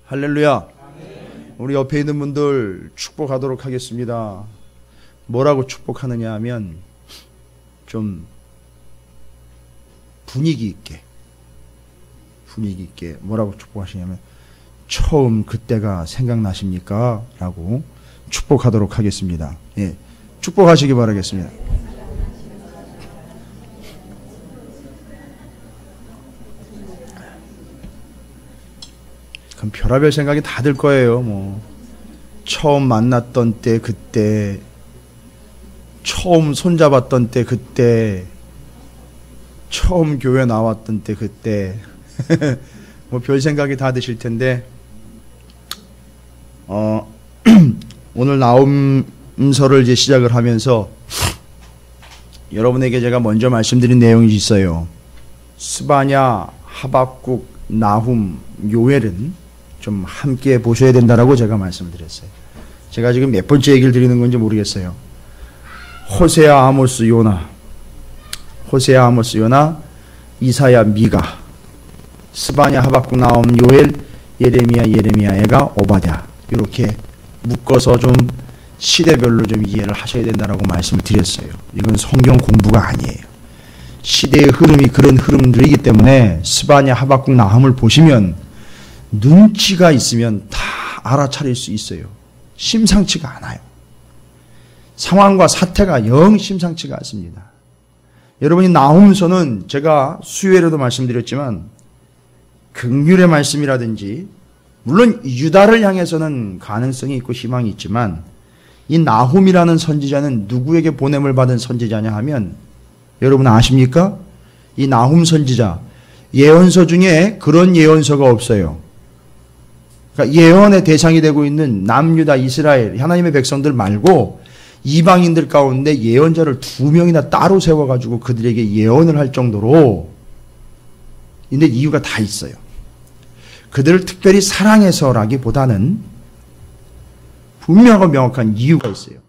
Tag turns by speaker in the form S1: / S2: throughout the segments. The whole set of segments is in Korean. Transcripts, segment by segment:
S1: 할렐루야. 우리 옆에 있는 분들 축복하도록 하겠습니다. 뭐라고 축복하느냐 하면 좀 분위기 있게 뭐라고 축복하시냐면 처음 그때가 생각나십니까? 라고 축복하도록 하겠습니다. 예, 축복하시기 바라겠습니다. 그럼 별의별 생각이 다 들 거예요. 뭐 처음 만났던 때 그때, 처음 손잡았던 때 그때, 처음 교회 나왔던 때 그때 뭐 별 생각이 다 드실 텐데 오늘 나홈서를 이제 시작을 하면서 여러분에게 제가 먼저 말씀드린 내용이 있어요. 스바냐, 하박국, 나훔, 요엘은 좀 함께 보셔야 된다라고 제가 말씀을 드렸어요. 제가 지금 몇 번째 얘기를 드리는 건지 모르겠어요. 호세아, 아모스, 요나, 호세아, 아모스, 요나, 이사야, 미가, 스바냐, 하박국, 나홈, 요엘, 예레미야, 애가, 오바댜, 이렇게 묶어서 좀 시대별로 좀 이해를 하셔야 된다라고 말씀을 드렸어요. 이건 성경 공부가 아니에요. 시대의 흐름이 그런 흐름들이기 때문에 스바냐, 하박국, 나훔을 보시면 눈치가 있으면 다 알아차릴 수 있어요. 심상치가 않아요. 상황과 사태가 영 심상치가 않습니다. 여러분이 나홈서는 제가 수요일에도 말씀드렸지만 긍휼의 말씀이라든지 물론 유다를 향해서는 가능성이 있고 희망이 있지만 이 나훔이라는 선지자는 누구에게 보냄을 받은 선지자냐 하면 여러분 아십니까? 이 나훔 선지자 예언서 중에 그런 예언서가 없어요. 그러니까 예언의 대상이 되고 있는 남유다, 이스라엘 하나님의 백성들 말고 이방인들 가운데 예언자를 2명이나 따로 세워가지고 그들에게 예언을 할 정도로, 근데 이유가 다 있어요. 그들을 특별히 사랑해서라기보다는 분명하고 명확한 이유가 있어요.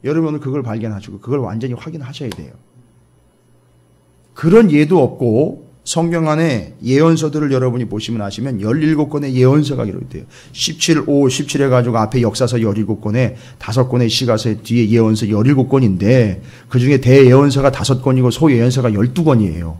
S1: 여러분은 그걸 발견하시고 그걸 완전히 확인하셔야 돼요. 그런 예도 없고 성경 안에 예언서들을 여러분이 보시면 아시면 17권의 예언서가 기록돼요. 17, 5, 17 해가지고 앞에 역사서 17권에 5권의 시가서 뒤에 예언서 17권인데 그 중에 대예언서가 5권이고 소예언서가 12권이에요.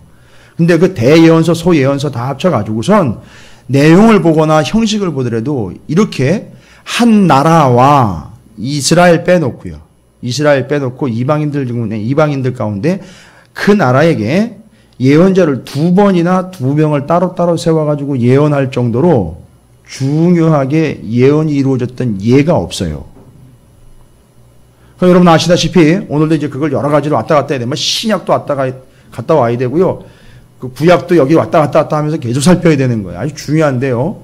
S1: 근데 그 대예언서, 소예언서 다 합쳐가지고선 내용을 보거나 형식을 보더라도 이렇게 한 나라와 이스라엘 빼놓고요. 이스라엘 빼놓고 이방인들 가운데 그 나라에게 예언자를 2번이나 2명을 따로따로 세워가지고 예언할 정도로 중요하게 예언이 이루어졌던 예가 없어요. 그럼 여러분 아시다시피 오늘도 이제 그걸 여러 가지로 왔다 갔다 해야 되면 신약도 갔다 와야 되고요. 그 구약도 여기 왔다 갔다 하면서 계속 살펴야 되는 거예요. 아주 중요한데요.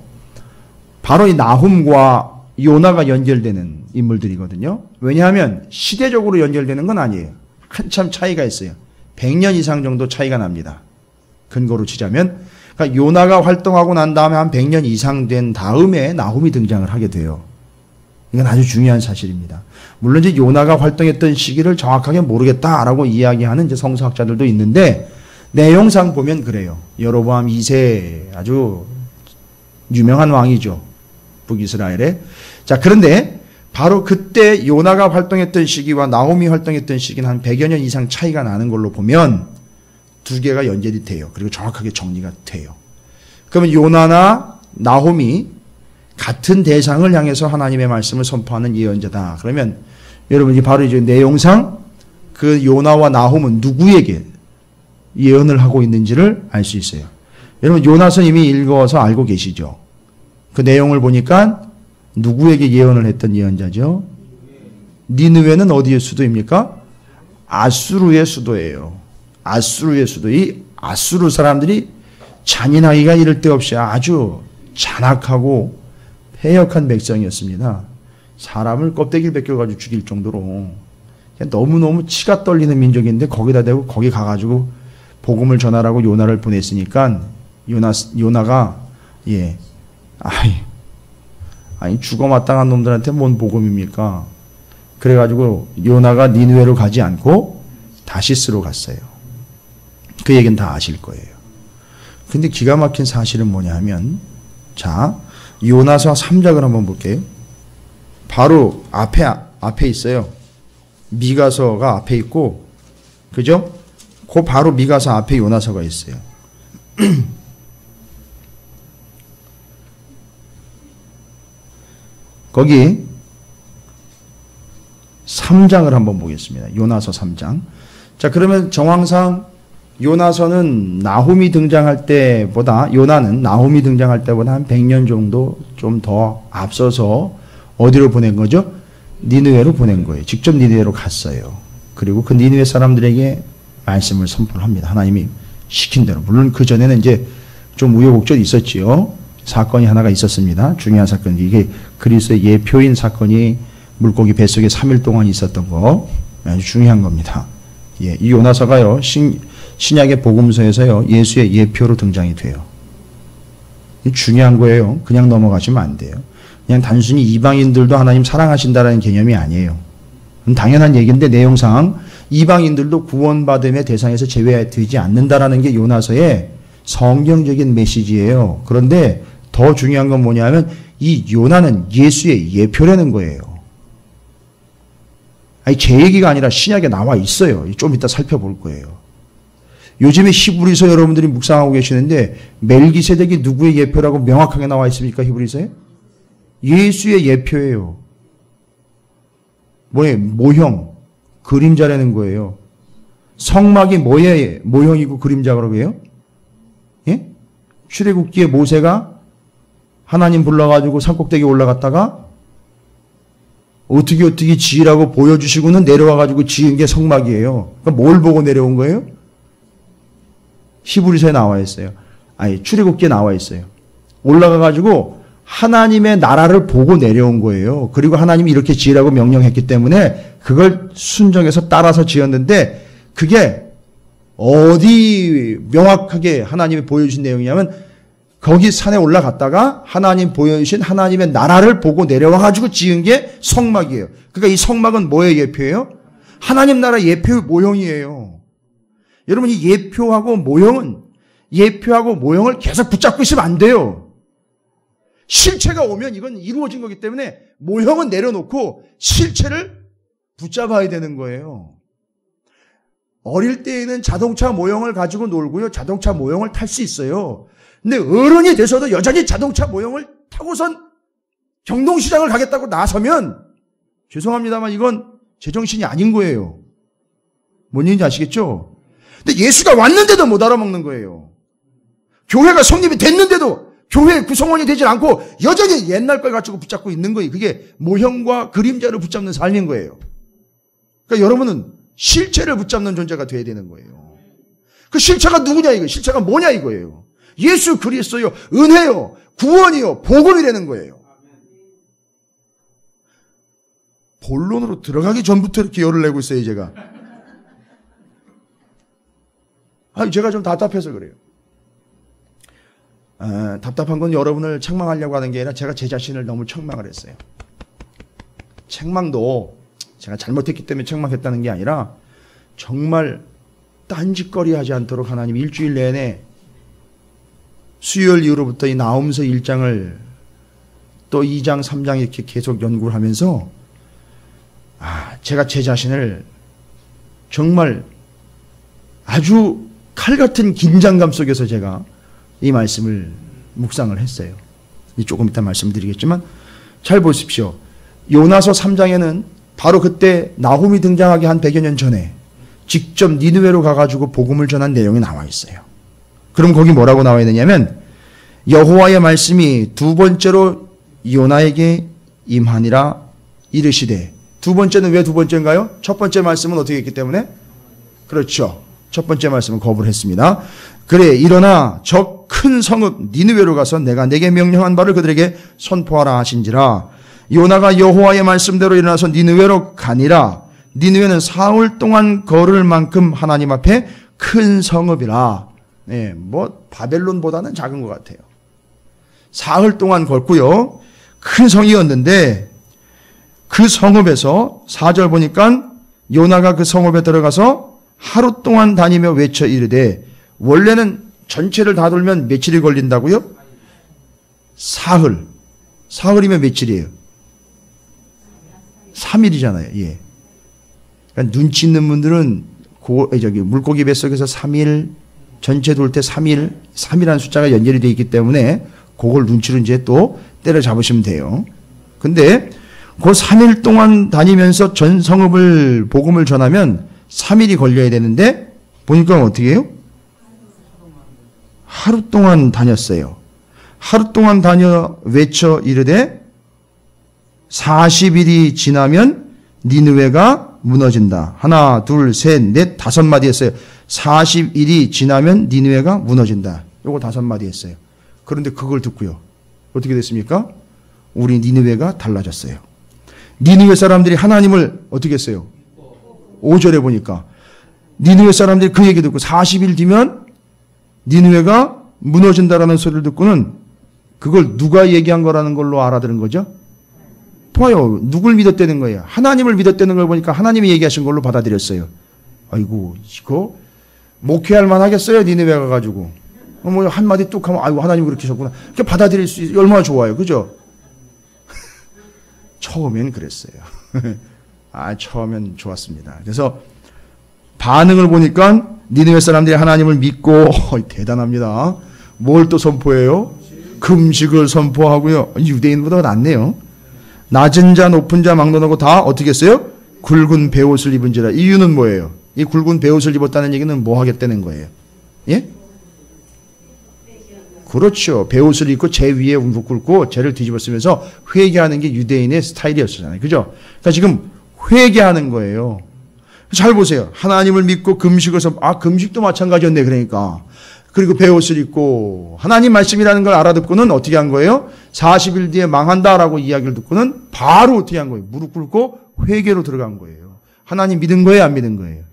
S1: 바로 이 나훔과 요나가 연결되는 인물들이거든요. 왜냐하면 시대적으로 연결되는 건 아니에요. 한참 차이가 있어요. 100년 이상 정도 차이가 납니다. 근거로 치자면 그러니까 요나가 활동하고 난 다음에 한 100년 이상 된 다음에 나훔이 등장을 하게 돼요. 이건 아주 중요한 사실입니다. 물론 이제 요나가 활동했던 시기를 정확하게 모르겠다라고 이야기하는 이제 성서학자들도 있는데 내용상 보면 그래요. 여로보암 2세 아주 유명한 왕이죠. 북이스라엘에. 자, 그런데 바로 그때 요나가 활동했던 시기와 나홈이 활동했던 시기는 한 100여 년 이상 차이가 나는 걸로 보면 두 개가 연결이 돼요. 그리고 정확하게 정리가 돼요. 그러면 요나나 나홈이 같은 대상을 향해서 하나님의 말씀을 선포하는 예언자다. 그러면 여러분이 바로 이제 내용상 그 요나와 나홈은 누구에게 예언을 하고 있는지를 알 수 있어요. 여러분 요나서 이미 읽어서 알고 계시죠? 그 내용을 보니까 누구에게 예언을 했던 예언자죠? 니느웨는 어디의 수도입니까? 아수르의 수도예요. 아수르의 수도. 이 아수르 사람들이 잔인하기가 이를 데 없이 아주 잔악하고 패역한 백성이었습니다. 사람을 껍데기를 벗겨가지고 죽일 정도로 너무너무 치가 떨리는 민족인데 거기다 대고 거기 가가지고 복음을 전하라고 요나를 보냈으니까 요나가 아니 죽어 마땅한 놈들한테 뭔 복음입니까? 그래가지고 요나가 니느웨로 가지 않고 다시스로 갔어요. 그 얘기는 다 아실 거예요. 근데 기가 막힌 사실은 뭐냐 하면 자 요나서 3장을 한번 볼게요. 바로 앞에 있어요. 미가서가 앞에 있고, 그죠? 그 바로 미가서 앞에 요나서가 있어요. 거기 3장을 한번 보겠습니다. 요나서 3장. 자, 그러면 정황상 요나서는 나홈이 등장할 때보다, 요나는 나홈이 등장할 때보다 한 100년 정도 좀 더 앞서서 어디로 보낸 거죠? 니느웨로 보낸 거예요. 직접 니느웨로 갔어요. 그리고 그 니느웨 사람들에게 말씀을 선포합니다. 하나님이 시킨 대로. 물론 그 전에는 이제 좀 우여곡절이 있었지요. 사건이 하나가 있었습니다. 중요한 사건. 이게 그리스도의 예표인 사건이 물고기 뱃속에 3일 동안 있었던 거. 아주 중요한 겁니다. 예, 이 요나서가요, 신약의 복음서에서요, 예수의 예표로 등장이 돼요. 이 중요한 거예요. 그냥 넘어가시면 안 돼요. 그냥 단순히 이방인들도 하나님 사랑하신다라는 개념이 아니에요. 당연한 얘기인데 내용상 이방인들도 구원받음의 대상에서 제외되지 않는다라는 게 요나서의 성경적인 메시지예요. 그런데 더 중요한 건 뭐냐면 이 요나는 예수의 예표라는 거예요. 아니, 제 얘기가 아니라 신약에 나와 있어요. 좀 이따 살펴볼 거예요. 요즘에 히브리서 여러분들이 묵상하고 계시는데 멜기세덱이 누구의 예표라고 명확하게 나와 있습니까? 히브리서에? 예수의 예표예요. 뭐예요? 모형, 그림자라는 거예요. 성막이 뭐의 모형이고 그림자라고 해요? 예? 출애굽기에 모세가 하나님 불러가지고 산꼭대기에 올라갔다가 어떻게 지으라고 보여주시고는 내려와가지고 지은 게 성막이에요. 그러니까 뭘 보고 내려온 거예요? 히브리서에 나와 있어요. 아니, 출애굽기에 나와 있어요. 올라가가지고 하나님의 나라를 보고 내려온 거예요. 그리고 하나님이 이렇게 지으라고 명령했기 때문에 그걸 순종해서 따라서 지었는데 그게 어디 명확하게 하나님이 보여주신 내용이냐면 거기 산에 올라갔다가 하나님 보여주신 하나님의 나라를 보고 내려와가지고 지은 게 성막이에요. 그러니까 이 성막은 뭐의 예표예요? 하나님 나라 예표의 모형이에요. 여러분, 이 예표하고 모형을 계속 붙잡고 있으면 안 돼요. 실체가 오면 이건 이루어진 거기 때문에 모형은 내려놓고 실체를 붙잡아야 되는 거예요. 어릴 때에는 자동차 모형을 가지고 놀고요. 자동차 모형을 탈 수 있어요. 근데 어른이 돼서도 여전히 자동차 모형을 타고선 경동시장을 가겠다고 나서면 죄송합니다만 이건 제정신이 아닌 거예요. 뭔 얘기인지 아시겠죠? 근데 예수가 왔는데도 못 알아먹는 거예요. 교회가 성립이 됐는데도 교회의 구성원이 되질 않고 여전히 옛날 걸 가지고 붙잡고 있는 거예요. 그게 모형과 그림자를 붙잡는 삶인 거예요. 그러니까 여러분은 실체를 붙잡는 존재가 돼야 되는 거예요. 그 실체가 누구냐 이거예요. 실체가 뭐냐 이거예요. 예수 그리스도요, 은혜요, 구원이요, 복음이라는 거예요. 본론으로 들어가기 전부터 이렇게 열을 내고 있어요, 제가. 제가 좀 답답해서 그래요. 답답한 건 여러분을 책망하려고 하는 게 아니라 제가 제 자신을 너무 책망을 했어요. 책망도 제가 잘못했기 때문에 책망했다는 게 아니라 정말 딴짓거리 하지 않도록 하나님 일주일 내내 수요일 이후로부터 이 나홈서 1장을 또 2장, 3장 이렇게 계속 연구를 하면서 제가 제 자신을 정말 아주 칼 같은 긴장감 속에서 제가 이 말씀을 묵상을 했어요. 조금 이따 말씀드리겠지만 잘 보십시오. 요나서 3장에는 바로 그때 나홈이 등장하기 한 100여 년 전에 직접 니느웨로 가가지고 복음을 전한 내용이 나와 있어요. 그럼 거기 뭐라고 나와 있느냐면 여호와의 말씀이 두 번째로 요나에게 임하니라 이르시되, 두 번째는 왜 두 번째인가요? 첫 번째 말씀은 어떻게 했기 때문에? 그렇죠. 첫 번째 말씀은 거부를 했습니다. 그래 일어나 저 큰 성읍 니느웨로 가서 내가 내게 명령한 바를 그들에게 선포하라 하신지라. 요나가 여호와의 말씀대로 일어나서 니느웨로 가니라. 니느웨는 사흘 동안 걸을 만큼 하나님 앞에 큰 성읍이라. 네, 바벨론보다는 작은 것 같아요. 사흘 동안 걷고요. 큰 성이었는데 그 성읍에서 4절 보니까 요나가 그 성읍에 들어가서 하루 동안 다니며 외쳐 이르되, 원래는 전체를 다 돌면 며칠이 걸린다고요? 사흘. 사흘이면 며칠이에요? 3일이잖아요. 예. 그러니까 눈치 있는 분들은 물고기 뱃속에서 3일, 전체 돌 때 3일, 3이라는 숫자가 연결이 되어 있기 때문에 그걸 눈치로 이제 또 때려잡으시면 돼요. 근데 그 3일 동안 다니면서 전 성읍을 복음을 전하면 3일이 걸려야 되는데 보니까 어떻게 해요? 하루 동안 다녔어요. 하루 동안 다녀 외쳐 이르되 40일이 지나면 니느웨가 무너진다. 하나, 둘, 셋, 넷, 5마디 했어요. 40일이 지나면 니느웨가 무너진다. 요거 5마디 했어요. 그런데 그걸 듣고요. 어떻게 됐습니까? 우리 니느웨가 달라졌어요. 니느웨 사람들이 하나님을 어떻게 했어요? 5절에 보니까 니느웨 사람들이 그 얘기 듣고 40일 뒤면 니느웨가 무너진다라는 소리를 듣고는 그걸 누가 얘기한 거라는 걸로 알아들은 거죠? 봐요. 누굴 믿었다는 거예요? 하나님을 믿었다는 걸 보니까 하나님이 얘기하신 걸로 받아들였어요. 아이고, 이거 목회할 만하겠어요? 니느웨가 가지고. 뭐 한마디 뚝 하면 아이고 하나님 그렇게 하셨구나. 이렇게 받아들일 수 있어요. 얼마나 좋아요. 그죠? 처음엔 그랬어요. 처음엔 좋았습니다. 그래서 반응을 보니까 니느웨 사람들이 하나님을 믿고 대단합니다. 뭘 또 선포해요? 금식을 선포하고요. 유대인보다 낫네요. 낮은 자 높은 자 막론하고 다 어떻게 했어요? 굵은 베옷을 입은지라. 이유는 뭐예요? 이 굵은 베옷을 입었다는 얘기는 뭐 하겠다는 거예요? 예? 그렇죠. 베옷을 입고 제 위에 무릎 꿇고 죄를 뒤집어 쓰면서 회개하는 게 유대인의 스타일이었잖아요. 그죠? 그러니까 지금 회개하는 거예요. 잘 보세요. 하나님을 믿고 금식을 금식도 마찬가지였네. 그러니까. 그리고 베옷을 입고 하나님 말씀이라는 걸 알아듣고는 어떻게 한 거예요? 40일 뒤에 망한다라고 이야기를 듣고는 바로 어떻게 한 거예요? 무릎 꿇고 회개로 들어간 거예요. 하나님 믿은 거예요? 안 믿은 거예요?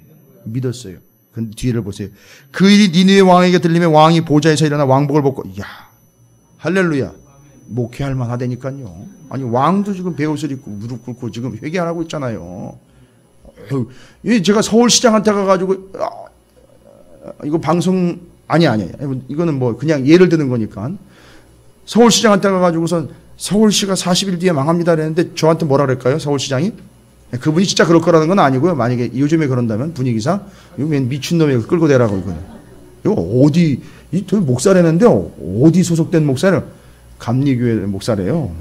S1: 믿었어요. 근데 뒤를 보세요. 그 일이 니느웨 왕에게 들리면 왕이 보좌에서 일어나 왕복을 벗고 이야 할렐루야 목회할 만하다니까요. 아니 왕도 지금 베옷을 입고 무릎 꿇고 지금 회개하라고 있잖아요. 제가 서울시장한테 가가지고 이거 방송 아니 이거는 뭐 그냥 예를 드는 거니까 서울시장한테 가가지고선 서울시가 40일 뒤에 망합니다 그랬는데 저한테 뭐라 그럴까요? 서울시장이? 그분이 진짜 그럴 거라는 건 아니고요. 만약에 요즘에 그런다면 분위기상 이거 웬 미친놈이 끌고 대라고 이거 어디 저 목사라는데 어디 소속된 목사를 감리교회 목사래요.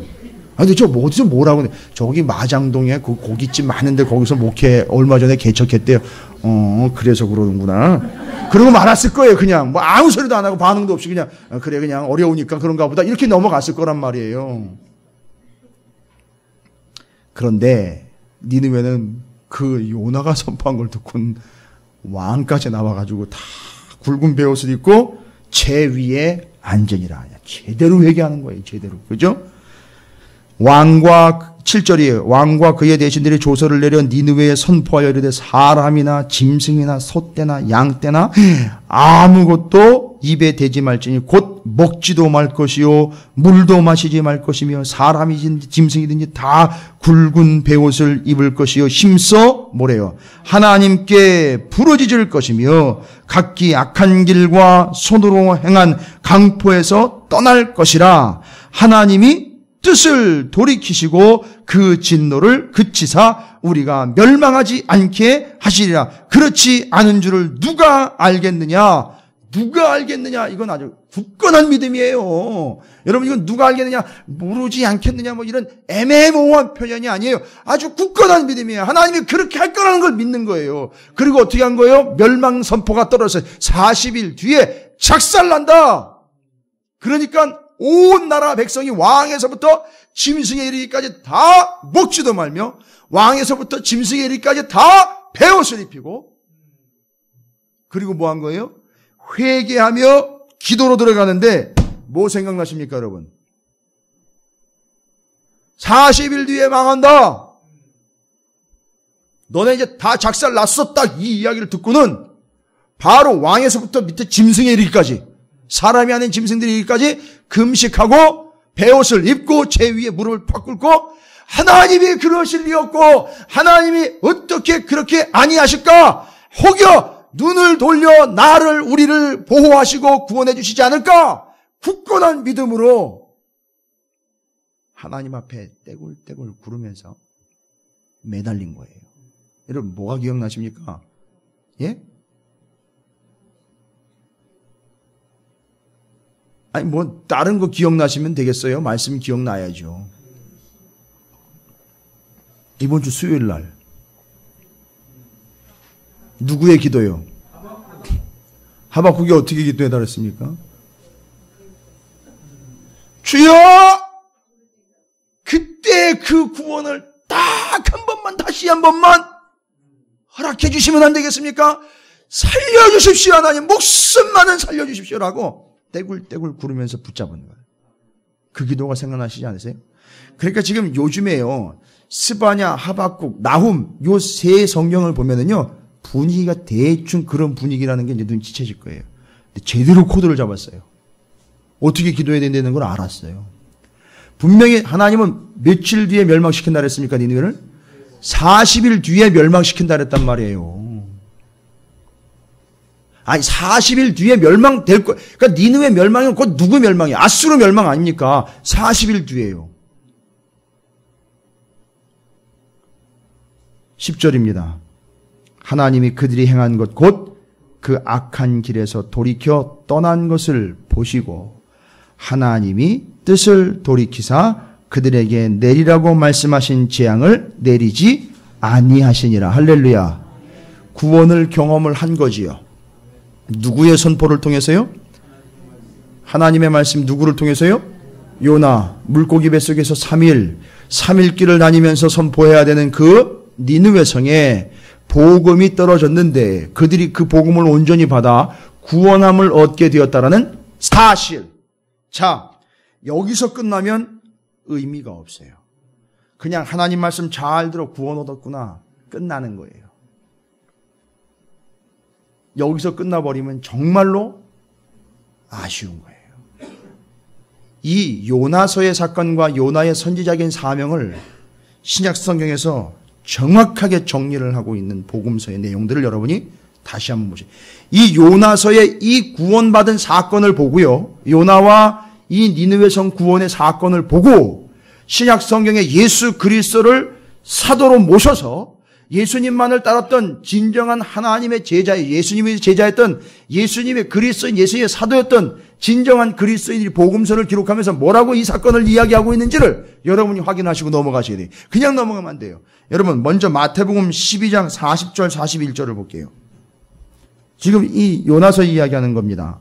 S1: 근데 저 어디서 뭐라고 해? 저기 마장동에 그 고깃집 많은데 거기서 목회 얼마 전에 개척했대요. 그래서 그러는구나. 그러고 말았을 거예요. 그냥 뭐 아무 소리도 안 하고 반응도 없이 그냥 그래 그냥 어려우니까 그런가 보다 이렇게 넘어갔을 거란 말이에요. 그런데 니느웨는 그 요나가 선포한 걸 듣고는 왕까지 나와가지고 다 굵은 베옷을 입고 제 위에 앉으니라. 제대로 회개하는 거예요. 제대로. 그죠? 왕과 7절이에요. 왕과 그의 대신들이 조서를 내려 니느웨에 선포하여 이르되 사람이나 짐승이나 소떼나 양떼나 아무것도 입에 대지 말지니 곧 먹지도 말 것이요 물도 마시지 말 것이며 사람이든지 짐승이든지 다 굵은 베옷을 입을 것이요 힘써 뭐래요? 하나님께 부르짖을 것이며 각기 악한 길과 손으로 행한 강포에서 떠날 것이라. 하나님이 뜻을 돌이키시고 그 진노를 그치사 우리가 멸망하지 않게 하시리라. 그렇지 않은 줄을 누가 알겠느냐? 누가 알겠느냐? 이건 아주 굳건한 믿음이에요. 여러분 이건 누가 알겠느냐? 모르지 않겠느냐? 뭐 이런 애매모호한 표현이 아니에요. 아주 굳건한 믿음이에요. 하나님이 그렇게 할 거라는 걸 믿는 거예요. 그리고 어떻게 한 거예요? 멸망 선포가 떨어져서 40일 뒤에 작살난다. 그러니까 온 나라 백성이 왕에서부터 짐승에 이르기까지 다 먹지도 말며 왕에서부터 짐승에 이르기까지 다 베옷을 입히고 그리고 뭐 한 거예요? 회개하며 기도로 들어가는데 뭐 생각나십니까 여러분? 40일 뒤에 망한다. 너네 이제 다 작살 났어. 딱 이 이야기를 듣고는 바로 왕에서부터 밑에 짐승에 이르기까지 사람이 아닌 짐승들이 이르기까지 금식하고 베옷을 입고 제 위에 무릎을 팍 꿇고 하나님이 그러실 리 없고 하나님이 어떻게 그렇게 아니하실까? 혹여 눈을 돌려 나를 우리를 보호하시고 구원해 주시지 않을까? 굳건한 믿음으로 하나님 앞에 떼굴떼굴 구르면서 매달린 거예요. 여러분 뭐가 기억나십니까? 예? 아니 뭐 다른 거 기억나시면 되겠어요? 말씀 기억나야죠. 이번 주 수요일 날 누구의 기도요? 하박국이 어떻게 기도해 달했습니까? 주여! 그때 그 구원을 딱 한 번만 다시 한 번만 허락해 주시면 안 되겠습니까? 살려주십시오 하나님, 목숨만은 살려주십시오라고 떼굴떼굴 구르면서 붙잡은 거예요. 그 기도가 생각나시지 않으세요? 그러니까 지금 요즘에요, 스바냐, 하박국, 나훔 요 세 성경을 보면은요 분위기가 대충 그런 분위기라는 게 이제 눈치채질 거예요. 근데 제대로 코드를 잡았어요. 어떻게 기도해야 된다는 걸 알았어요. 분명히 하나님은 며칠 뒤에 멸망시킨다 그랬습니까? 니느웨를 40일 뒤에 멸망시킨다 그랬단 말이에요. 아니 40일 뒤에 멸망될 거. 그러니까 니느웨 멸망이면 곧 누구 멸망이야? 아수르 멸망 아닙니까? 40일 뒤에요. 10절입니다. 하나님이 그들이 행한 것 곧 그 악한 길에서 돌이켜 떠난 것을 보시고 하나님이 뜻을 돌이키사 그들에게 내리라고 말씀하신 재앙을 내리지 아니하시니라. 할렐루야. 구원을 경험을 한 거지요. 누구의 선포를 통해서요? 하나님의 말씀 누구를 통해서요? 요나 물고기 뱃속에서 3일 길을 다니면서 선포해야 되는 그 니느웨 성에 복음이 떨어졌는데 그들이 그 복음을 온전히 받아 구원함을 얻게 되었다라는 사실. 자, 여기서 끝나면 의미가 없어요. 그냥 하나님 말씀 잘 들어 구원 얻었구나 끝나는 거예요. 여기서 끝나버리면 정말로 아쉬운 거예요. 이 요나서의 사건과 요나의 선지자적인 사명을 신약 성경에서 정확하게 정리를 하고 있는 복음서의 내용들을 여러분이 다시 한번 보세요. 이 요나서의 이 구원받은 사건을 보고요, 요나와 이 니느웨 성 구원의 사건을 보고 신약 성경에 예수 그리스도를 사도로 모셔서 예수님만을 따랐던 진정한 하나님의 제자의, 예수님의 제자였던 예수님의 그리스도인, 예수님의 사도였던 진정한 그리스도인이 복음서를 기록하면서 뭐라고 이 사건을 이야기하고 있는지를 여러분이 확인하시고 넘어가셔야 돼요. 그냥 넘어가면 안 돼요. 여러분 먼저 마태복음 12장 40절 41절을 볼게요. 지금 이 요나서 이야기하는 겁니다.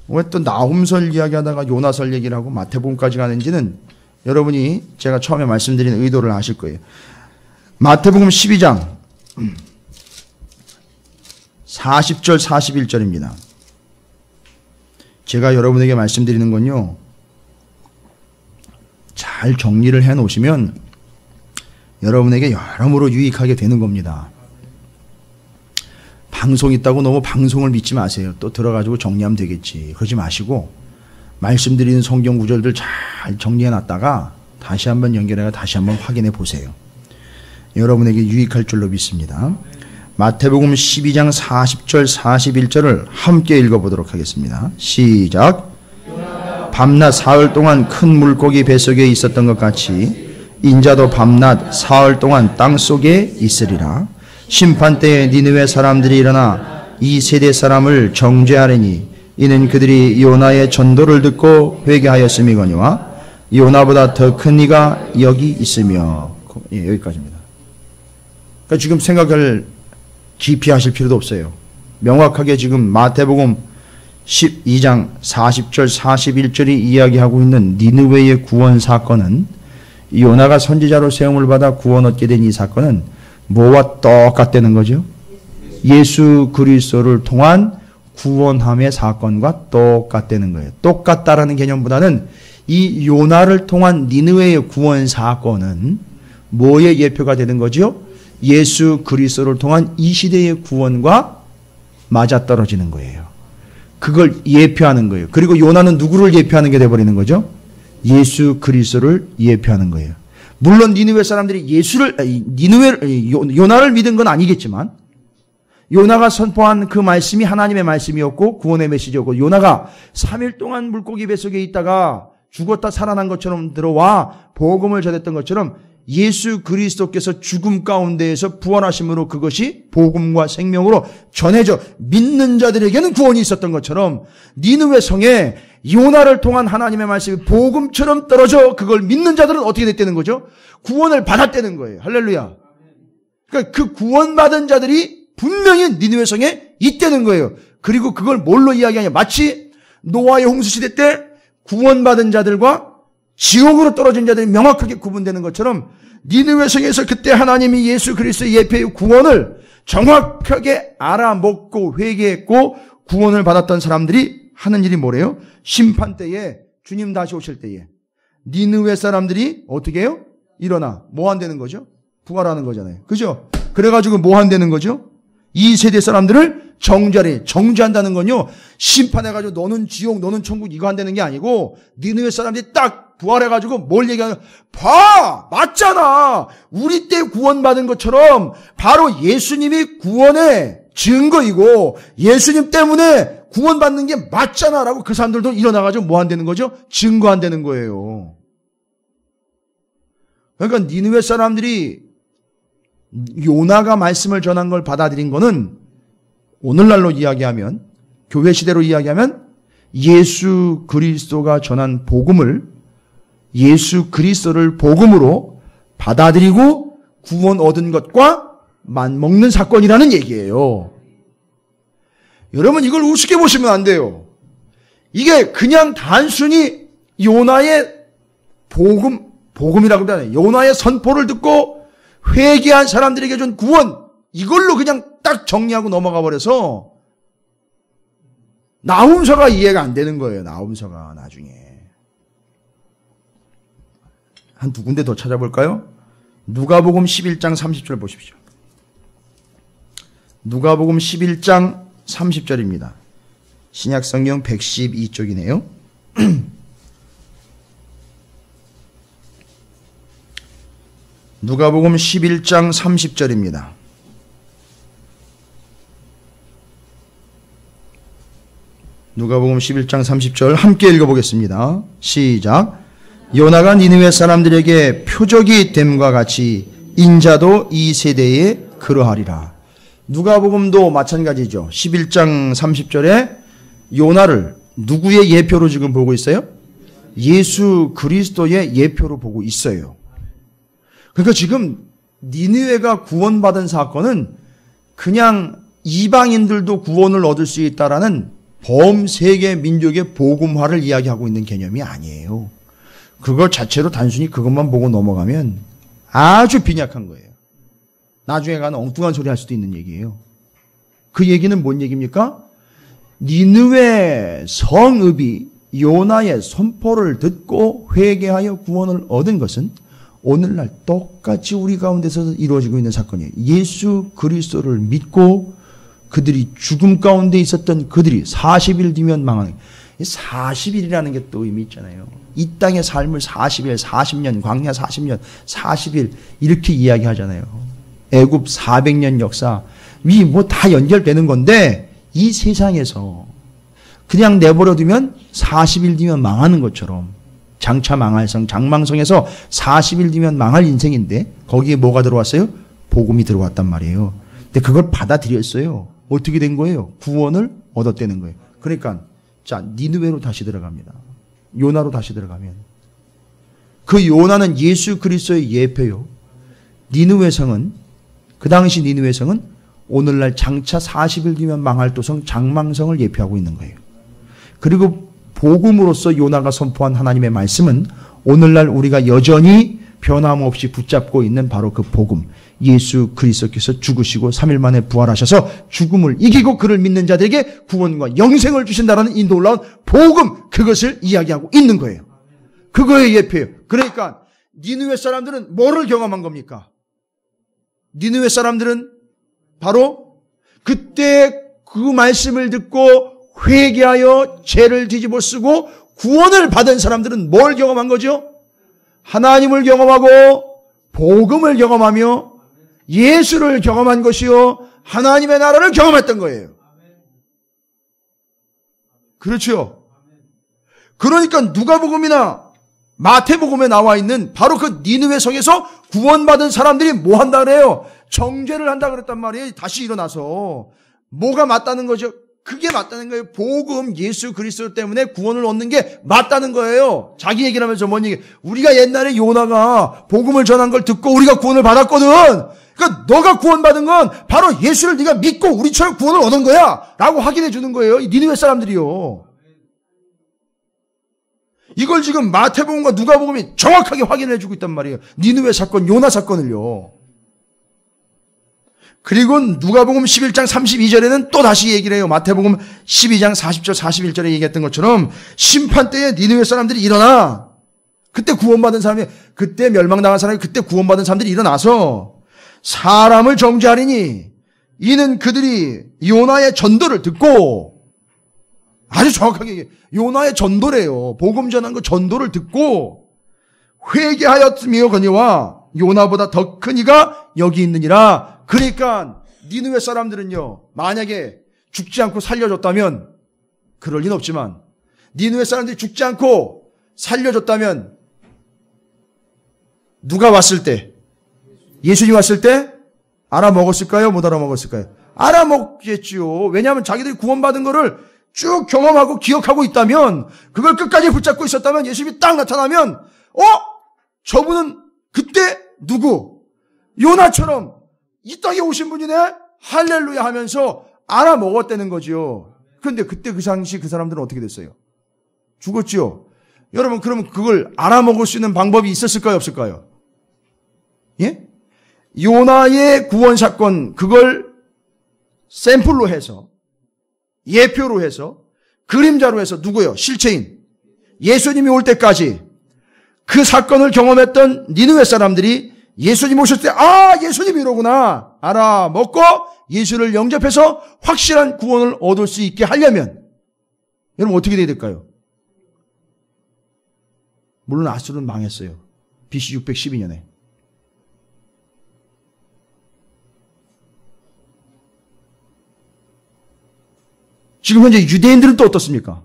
S1: 왜 또 나훔설 이야기하다가 요나설 얘기를 하고 마태복음까지 가는지는 여러분이 제가 처음에 말씀드린 의도를 아실 거예요. 마태복음 12장 40절 41절입니다. 제가 여러분에게 말씀드리는 건요, 잘 정리를 해 놓으시면 여러분에게 여러모로 유익하게 되는 겁니다. 방송 있다고 너무 방송을 믿지 마세요. 또 들어가지고 정리하면 되겠지. 그러지 마시고 말씀드리는 성경 구절들 잘 정리해 놨다가 다시 한번 연결해서 다시 한번 확인해 보세요. 여러분에게 유익할 줄로 믿습니다. 마태복음 12장 40절 41절을 함께 읽어보도록 하겠습니다. 시작. 밤낮 사흘 동안 큰 물고기 뱃속에 있었던 것 같이 인자도 밤낮 사흘 동안 땅속에 있으리라. 심판때에 니느웨 사람들이 일어나 이 세대 사람을 정죄하리니 이는 그들이 요나의 전도를 듣고 회개하였음이거니와 요나보다 더 큰 이가 여기 있으며. 예, 여기까지입니다. 그러니까 지금 생각을 깊이 하실 필요도 없어요. 명확하게 지금 마태복음 12장 40절 41절이 이야기하고 있는 니느웨의 구원 사건은, 요나가 선지자로 세움을 받아 구원 얻게 된 이 사건은 뭐와 똑같다는 거죠? 예수 그리스도를 통한 구원함의 사건과 똑같다는 거예요. 똑같다라는 개념보다는 이 요나를 통한 니느웨의 구원 사건은 뭐의 예표가 되는 거죠? 예수 그리스도를 통한 이 시대의 구원과 맞아떨어지는 거예요. 그걸 예표하는 거예요. 그리고 요나는 누구를 예표하는 게 돼버리는 거죠? 예수 그리스도를 예표하는 거예요. 물론 니느웨 사람들이 요나를 믿은 건 아니겠지만 요나가 선포한 그 말씀이 하나님의 말씀이었고 구원의 메시지였고, 요나가 3일 동안 물고기 뱃속에 있다가 죽었다 살아난 것처럼 들어와 복음을 전했던 것처럼 예수 그리스도께서 죽음 가운데에서 부활하심으로 그것이 복음과 생명으로 전해져 믿는 자들에게는 구원이 있었던 것처럼 니느웨 성에 요나를 통한 하나님의 말씀이 복음처럼 떨어져 그걸 믿는 자들은 어떻게 됐다는 거죠? 구원을 받았다는 거예요. 할렐루야. 그러니까 그 구원받은 자들이 분명히 니느웨 성에 있다는 거예요. 그리고 그걸 뭘로 이야기하냐? 마치 노아의 홍수 시대 때 구원받은 자들과 지옥으로 떨어진 자들이 명확하게 구분되는 것처럼 니느웨 성에서 그때 하나님이 예수 그리스도의 예표의 구원을 정확하게 알아먹고 회개했고 구원을 받았던 사람들이 하는 일이 뭐래요? 심판 때에 주님 다시 오실 때에 니느웨 사람들이 어떻게 해요? 일어나 뭐 한다는 거죠? 부활하는 거잖아요. 그죠? 그래가지고 뭐 한다는 거죠? 이 세대 사람들을 정죄한다는 건요, 심판해가지고 너는 지옥, 너는 천국 이거 한다는 게 아니고, 니느웨 사람들이 딱 부활해가지고 뭘 얘기하냐? 봐! 맞잖아! 우리 때 구원받은 것처럼 바로 예수님이 구원의 증거이고, 예수님 때문에 구원받는 게 맞잖아! 라고 그 사람들도 일어나가지고 뭐 한다는 거죠? 증거한다는 거예요. 그러니까 니느웨 사람들이 요나가 말씀을 전한 걸 받아들인 거는 오늘날로 이야기하면, 교회 시대로 이야기하면 예수 그리스도가 전한 복음을, 예수 그리스도를 복음으로 받아들이고 구원 얻은 것과 맞먹는 사건이라는 얘기예요. 여러분 이걸 우습게 보시면 안 돼요. 이게 그냥 단순히 요나의 복음이라고 하잖아요. 요나의 선포를 듣고 회개한 사람들에게 준 구원, 이걸로 그냥 딱 정리하고 넘어가 버려서 나훔서가 이해가 안 되는 거예요. 나훔서가 나중에. 한 두 군데 더 찾아볼까요? 누가복음 11장 30절 보십시오. 누가복음 11장 30절입니다. 신약성경 112쪽이네요. 누가복음 11장 30절입니다. 누가복음 11장 30절 함께 읽어보겠습니다. 시작. 요나가 니느웨 사람들에게 표적이 됨과 같이 인자도 이 세대에 그러하리라. 누가복음도 마찬가지죠. 11장 30절에 요나를 누구의 예표로 지금 보고 있어요? 예수 그리스도의 예표로 보고 있어요. 그러니까 지금 니느웨가 구원받은 사건은 그냥 이방인들도 구원을 얻을 수 있다라는 범세계 민족의 복음화를 이야기하고 있는 개념이 아니에요. 그것 자체로 단순히 그것만 보고 넘어가면 아주 빈약한 거예요. 나중에 가는 엉뚱한 소리 할 수도 있는 얘기예요. 그 얘기는 뭔 얘기입니까? 니느웨 성읍이 요나의 선포를 듣고 회개하여 구원을 얻은 것은 오늘날 똑같이 우리 가운데서 이루어지고 있는 사건이에요. 예수 그리스도를 믿고 그들이 죽음 가운데 있었던 그들이 40일 뒤면 망하는, 40일이라는 게 또 의미 있잖아요. 이 땅의 삶을 40일, 40년, 광야 40년, 40일 이렇게 이야기하잖아요. 애굽 400년 역사, 이 뭐 다 연결되는 건데 이 세상에서 그냥 내버려두면 40일 뒤면 망하는 것처럼, 장차 망할 성, 장망성에서 40일 뒤면 망할 인생인데 거기에 뭐가 들어왔어요? 복음이 들어왔단 말이에요. 근데 그걸 받아들였어요. 어떻게 된 거예요? 구원을 얻었다는 거예요. 그러니까 자, 니느웨로 다시 들어갑니다. 요나로 다시 들어가면 그 요나는 예수 그리스도의 예표요. 니느웨 성은, 그 당시 니느웨 성은 오늘날 장차 40일 뒤면 망할 도성 장망성을 예표하고 있는 거예요. 그리고 복음으로서 요나가 선포한 하나님의 말씀은 오늘날 우리가 여전히 변함없이 붙잡고 있는 바로 그 복음, 예수 그리스도께서 죽으시고 3일 만에 부활하셔서 죽음을 이기고 그를 믿는 자들에게 구원과 영생을 주신다라는 이 놀라운 복음, 그것을 이야기하고 있는 거예요. 그거의 예표예요. 그러니까 니느웨 사람들은 뭐를 경험한 겁니까? 니느웨 사람들은 바로 그때 그 말씀을 듣고 회개하여 죄를 뒤집어 쓰고 구원을 받은 사람들은 뭘 경험한 거죠? 하나님을 경험하고 복음을 경험하며 예수를 경험한 것이요, 하나님의 나라를 경험했던 거예요. 그렇죠? 그러니까 누가복음이나 마태복음에 나와 있는 바로 그 니느웨 성에서 구원받은 사람들이 뭐 한다 그래요? 정죄를 한다 그랬단 말이에요. 다시 일어나서. 뭐가 맞다는 거죠? 그게 맞다는 거예요. 복음 예수 그리스도 때문에 구원을 얻는 게 맞다는 거예요. 자기 얘기를 하면서 뭔 얘기? 우리가 옛날에 요나가 복음을 전한 걸 듣고 우리가 구원을 받았거든. 그러니까 너가 구원받은 건 바로 예수를 네가 믿고 우리처럼 구원을 얻은 거야 라고 확인해 주는 거예요. 이 니느웨 사람들이요. 이걸 지금 마태복음과 누가복음이 정확하게 확인해 주고 있단 말이에요. 니느웨 사건, 요나 사건을요. 그리고 누가복음 11장 32절에는 또 다시 얘기를 해요. 마태복음 12장 40절 41절에 얘기했던 것처럼 심판 때에 니느웨 사람들이 일어나. 그때 구원받은 사람이, 그때 멸망당한 사람이, 그때 구원받은 사람들이 일어나서 사람을 정죄하리니 이는 그들이 요나의 전도를 듣고, 아주 정확하게 얘기해요. 요나의 전도래요. 복음 전한 그 전도를 듣고 회개하였으며 거니와 요나보다 더 큰 이가 여기 있느니라. 그러니까 니느웨 사람들은요, 만약에 죽지 않고 살려줬다면, 그럴 리는 없지만 니느웨 사람들이 죽지 않고 살려줬다면 누가 왔을 때, 예수님 왔을 때 알아먹었을까요? 못 알아먹었을까요? 알아먹겠지요. 왜냐하면 자기들이 구원받은 거를 쭉 경험하고 기억하고 있다면, 그걸 끝까지 붙잡고 있었다면, 예수님이 딱 나타나면 저분은 그때 누구? 요나처럼 이 땅에 오신 분이네? 할렐루야 하면서 알아먹었다는 거지요. 그런데 그때 그 당시 그 사람들은 어떻게 됐어요? 죽었지요. 여러분, 그러면 그걸 알아먹을 수 있는 방법이 있었을까요? 없을까요? 예? 요나의 구원 사건, 그걸 샘플로 해서, 예표로 해서, 그림자로 해서 누구요? 실체인 예수님이 올 때까지 그 사건을 경험했던 니느웨 사람들이 예수님 오셨을 때, 예수님이 이러구나 알아먹고 예수를 영접해서 확실한 구원을 얻을 수 있게 하려면 여러분 어떻게 돼야 될까요? 물론 아수르는 망했어요. BC 612년에. 지금 현재 유대인들은 또 어떻습니까?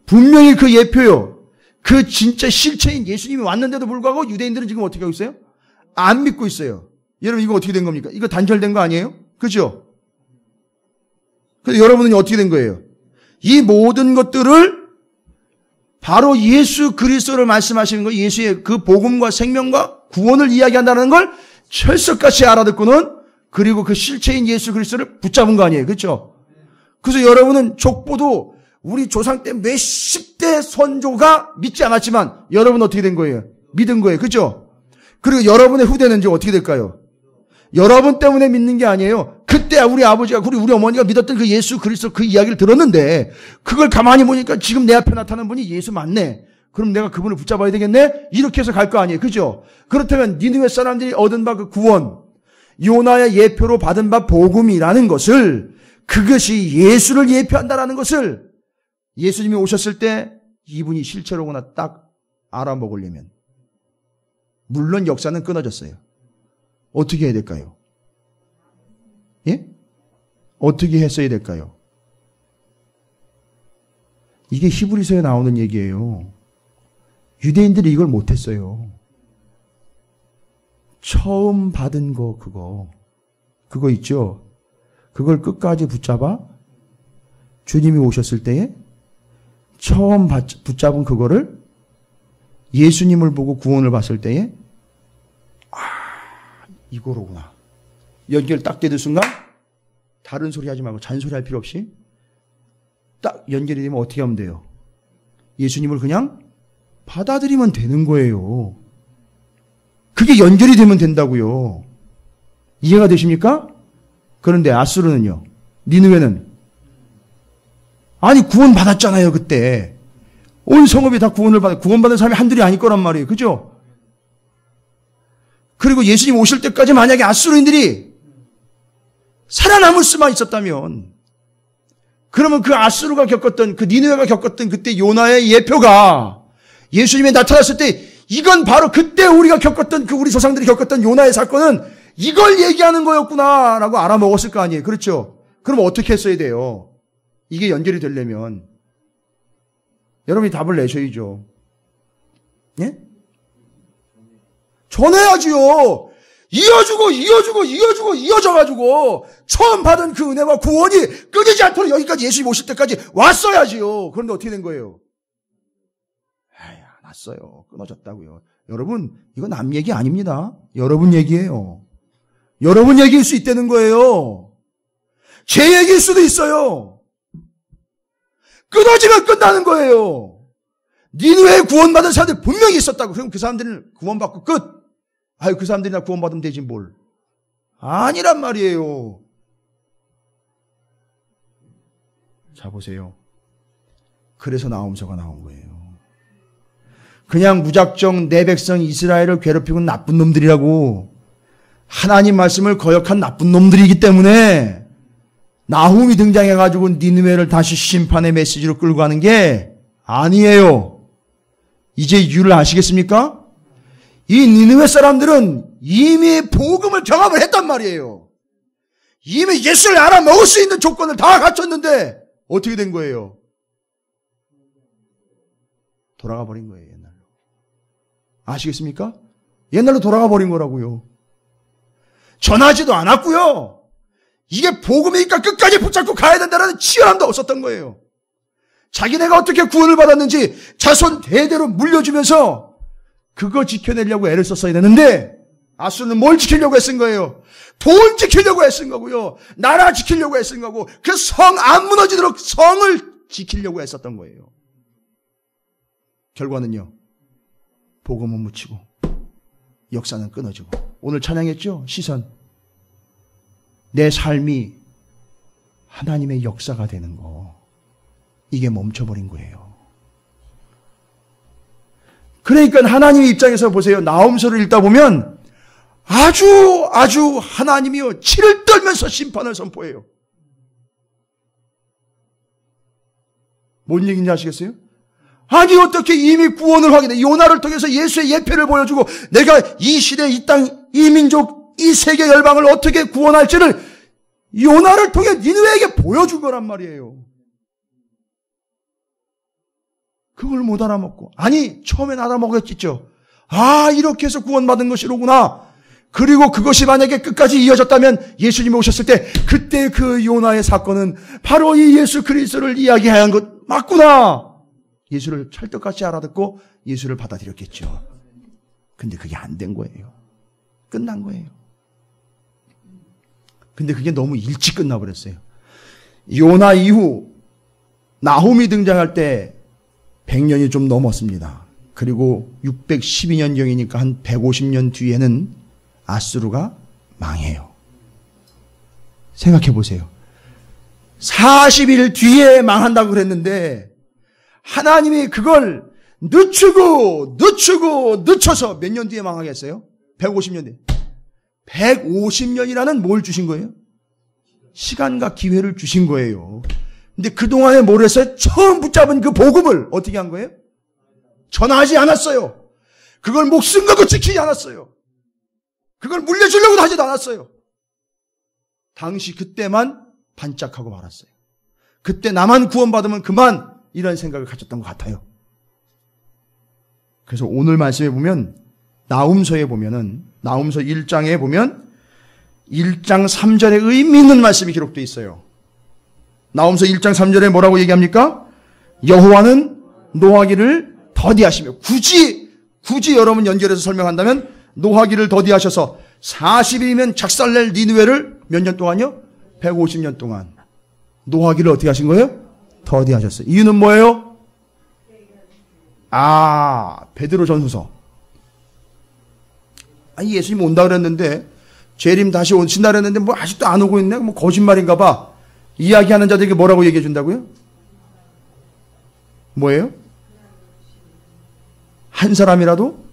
S1: 분명히 그 예표요, 그 진짜 실체인 예수님이 왔는데도 불구하고 유대인들은 지금 어떻게 하고 있어요? 안 믿고 있어요. 여러분 이거 어떻게 된 겁니까? 이거 단절된 거 아니에요? 그죠? 근데 여러분은 어떻게 된 거예요? 이 모든 것들을 바로 예수 그리스도를 말씀하시는 거, 예수의 그 복음과 생명과 구원을 이야기한다는 걸 철석같이 알아듣고는, 그리고 그 실체인 예수 그리스도를 붙잡은 거 아니에요? 그렇죠? 그래서 여러분은 족보도 우리 조상 때 몇십 대 선조가 믿지 않았지만 여러분은 어떻게 된 거예요? 믿은 거예요. 그렇죠? 그리고 여러분의 후대는 이제 어떻게 될까요? 여러분 때문에 믿는 게 아니에요. 그때 우리 아버지가, 우리 어머니가 믿었던 그 예수 그리스도 그 이야기를 들었는데 그걸 가만히 보니까 지금 내 앞에 나타나는 분이 예수 맞네. 그럼 내가 그분을 붙잡아야 되겠네? 이렇게 해서 갈 거 아니에요. 그죠? 그렇다면 니느웨 사람들이 얻은 바 그 구원, 요나의 예표로 받은 바 복음이라는 것을, 그것이 예수를 예표한다라는 것을 예수님이 오셨을 때 이분이 실체로구나 딱 알아먹으려면, 물론 역사는 끊어졌어요. 어떻게 해야 될까요? 예? 어떻게 했어야 될까요? 이게 히브리서에 나오는 얘기예요. 유대인들이 이걸 못했어요. 처음 받은 거, 그거 있죠? 그걸 끝까지 붙잡아 주님이 오셨을 때에 처음 붙잡은 그거를 예수님을 보고 구원을 받을 때에 이거로구나. 연결 딱 되는 순간 다른 소리 하지 말고 잔소리 할 필요 없이 딱 연결이 되면 어떻게 하면 돼요? 예수님을 그냥 받아들이면 되는 거예요. 그게 연결이 되면 된다고요. 이해가 되십니까? 그런데 아수르는요, 니느웨는 아니 구원 받았잖아요. 그때 온 성읍이 다 구원받은 사람이 한둘이 아닐 거란 말이에요. 그죠? 그리고 예수님 오실 때까지 만약에 아수르인들이 살아남을 수만 있었다면, 그러면 그 아수르가 겪었던, 그 니느웨가 겪었던 그때 요나의 예표가 예수님이 나타났을 때, 이건 바로 그때 우리가 겪었던, 그 우리 조상들이 겪었던 요나의 사건은 이걸 얘기하는 거였구나 라고 알아먹었을 거 아니에요. 그렇죠? 그럼 어떻게 했어야 돼요? 이게 연결이 되려면 여러분이 답을 내셔야죠. 예? 전해야지요. 이어져가지고 처음 받은 그 은혜와 구원이 끊이지 않도록 여기까지 예수님 오실 때까지 왔어야지요. 그런데 어떻게 된 거예요? 에이, 안 왔어요. 끊어졌다고요. 여러분, 이거 남 얘기 아닙니다. 여러분 얘기예요. 여러분 얘기일 수 있다는 거예요. 제 얘기일 수도 있어요. 끊어지면 끝나는 거예요. 니느웨에 구원받은 사람들 분명히 있었다고. 그럼 그 사람들은 구원받고 끝. 아유, 그 사람들이나 구원받으면 되지 뭘. 아니란 말이에요. 자, 보세요. 그래서 나홈서가 나온 거예요. 그냥 무작정 내 백성 이스라엘을 괴롭히고 나쁜 놈들이라고, 하나님 말씀을 거역한 나쁜 놈들이기 때문에 나훔이 등장해가지고 니느웨를 다시 심판의 메시지로 끌고 가는 게 아니에요. 이제 이유를 아시겠습니까? 이 니느웨 사람들은 이미 복음을 경험을 했단 말이에요. 이미 예수를 알아먹을 수 있는 조건을 다 갖췄는데 어떻게 된 거예요? 돌아가 버린 거예요, 옛날로. 아시겠습니까? 옛날로 돌아가 버린 거라고요. 전하지도 않았고요. 이게 복음이니까 끝까지 붙잡고 가야 된다는 치열함도 없었던 거예요. 자기네가 어떻게 구원을 받았는지 자손 대대로 물려주면서 그거 지켜내려고 애를 썼어야 되는데 아수르는 뭘 지키려고 애쓴 거예요? 돈 지키려고 애쓴 거고요. 나라 지키려고 애쓴 거고 그 성 안 무너지도록 성을 지키려고 애썼던 거예요. 결과는요. 복음은 묻히고 역사는 끊어지고 오늘 찬양했죠? 시선. 내 삶이 하나님의 역사가 되는 거. 이게 멈춰버린 거예요. 그러니까 하나님의 입장에서 보세요. 나홈서를 읽다 보면 아주 하나님이요 치를 떨면서 심판을 선포해요. 뭔 얘기인지 아시겠어요? 아니 어떻게 이미 구원을 확인해. 요나를 통해서 예수의 예표를 보여주고 내가 이 시대, 이 땅, 이 민족, 이 세계 열방을 어떻게 구원할지를 요나를 통해 니느웨에게 보여준 거란 말이에요. 그걸 못 알아먹고. 아니 처음엔 알아먹었겠죠. 아 이렇게 해서 구원받은 것이로구나. 그리고 그것이 만약에 끝까지 이어졌다면 예수님이 오셨을 때 그때 그 요나의 사건은 바로 이 예수 그리스도를 이야기한 것 맞구나. 예수를 찰떡같이 알아듣고 예수를 받아들였겠죠. 근데 그게 안 된 거예요. 끝난 거예요. 근데 그게 너무 일찍 끝나버렸어요. 요나 이후 나홈이 등장할 때 100년이 좀 넘었습니다. 그리고 612년경이니까 한 150년 뒤에는 아수르가 망해요. 생각해 보세요. 40일 뒤에 망한다고 그랬는데 하나님이 그걸 늦춰서 몇 년 뒤에 망하겠어요? 150년 뒤에. 150년이라는 뭘 주신 거예요? 시간과 기회를 주신 거예요. 근데 그동안에 뭘 했어요? 처음 붙잡은 그 복음을 어떻게 한 거예요? 전하지 않았어요. 그걸 목숨 걸고 지키지 않았어요. 그걸 물려주려고도 하지도 않았어요. 당시 그때만 반짝하고 말았어요. 그때 나만 구원받으면 그만 이런 생각을 가졌던 것 같아요. 그래서 오늘 말씀에 보면 나홈서에 보면은 나홈서 1장에 보면 1장 3절에 의미 있는 말씀이 기록되어 있어요. 나홈서 1장 3절에 뭐라고 얘기합니까? 여호와는 노하기를 더디하시며 굳이 여러분 연결해서 설명한다면 노하기를 더디하셔서 40일이면 작살낼 니느웨를 몇 년 동안요? 150년 동안 노하기를 어떻게 하신 거예요? 더디하셨어요. 이유는 뭐예요? 베드로 전후서. 예수님 온다 그랬는데 재림 다시 오신다 그랬는데 뭐 아직도 안 오고 있네? 뭐 거짓말인가 봐. 이야기하는 자들에게 뭐라고 얘기해 준다고요? 뭐예요? 한 사람이라도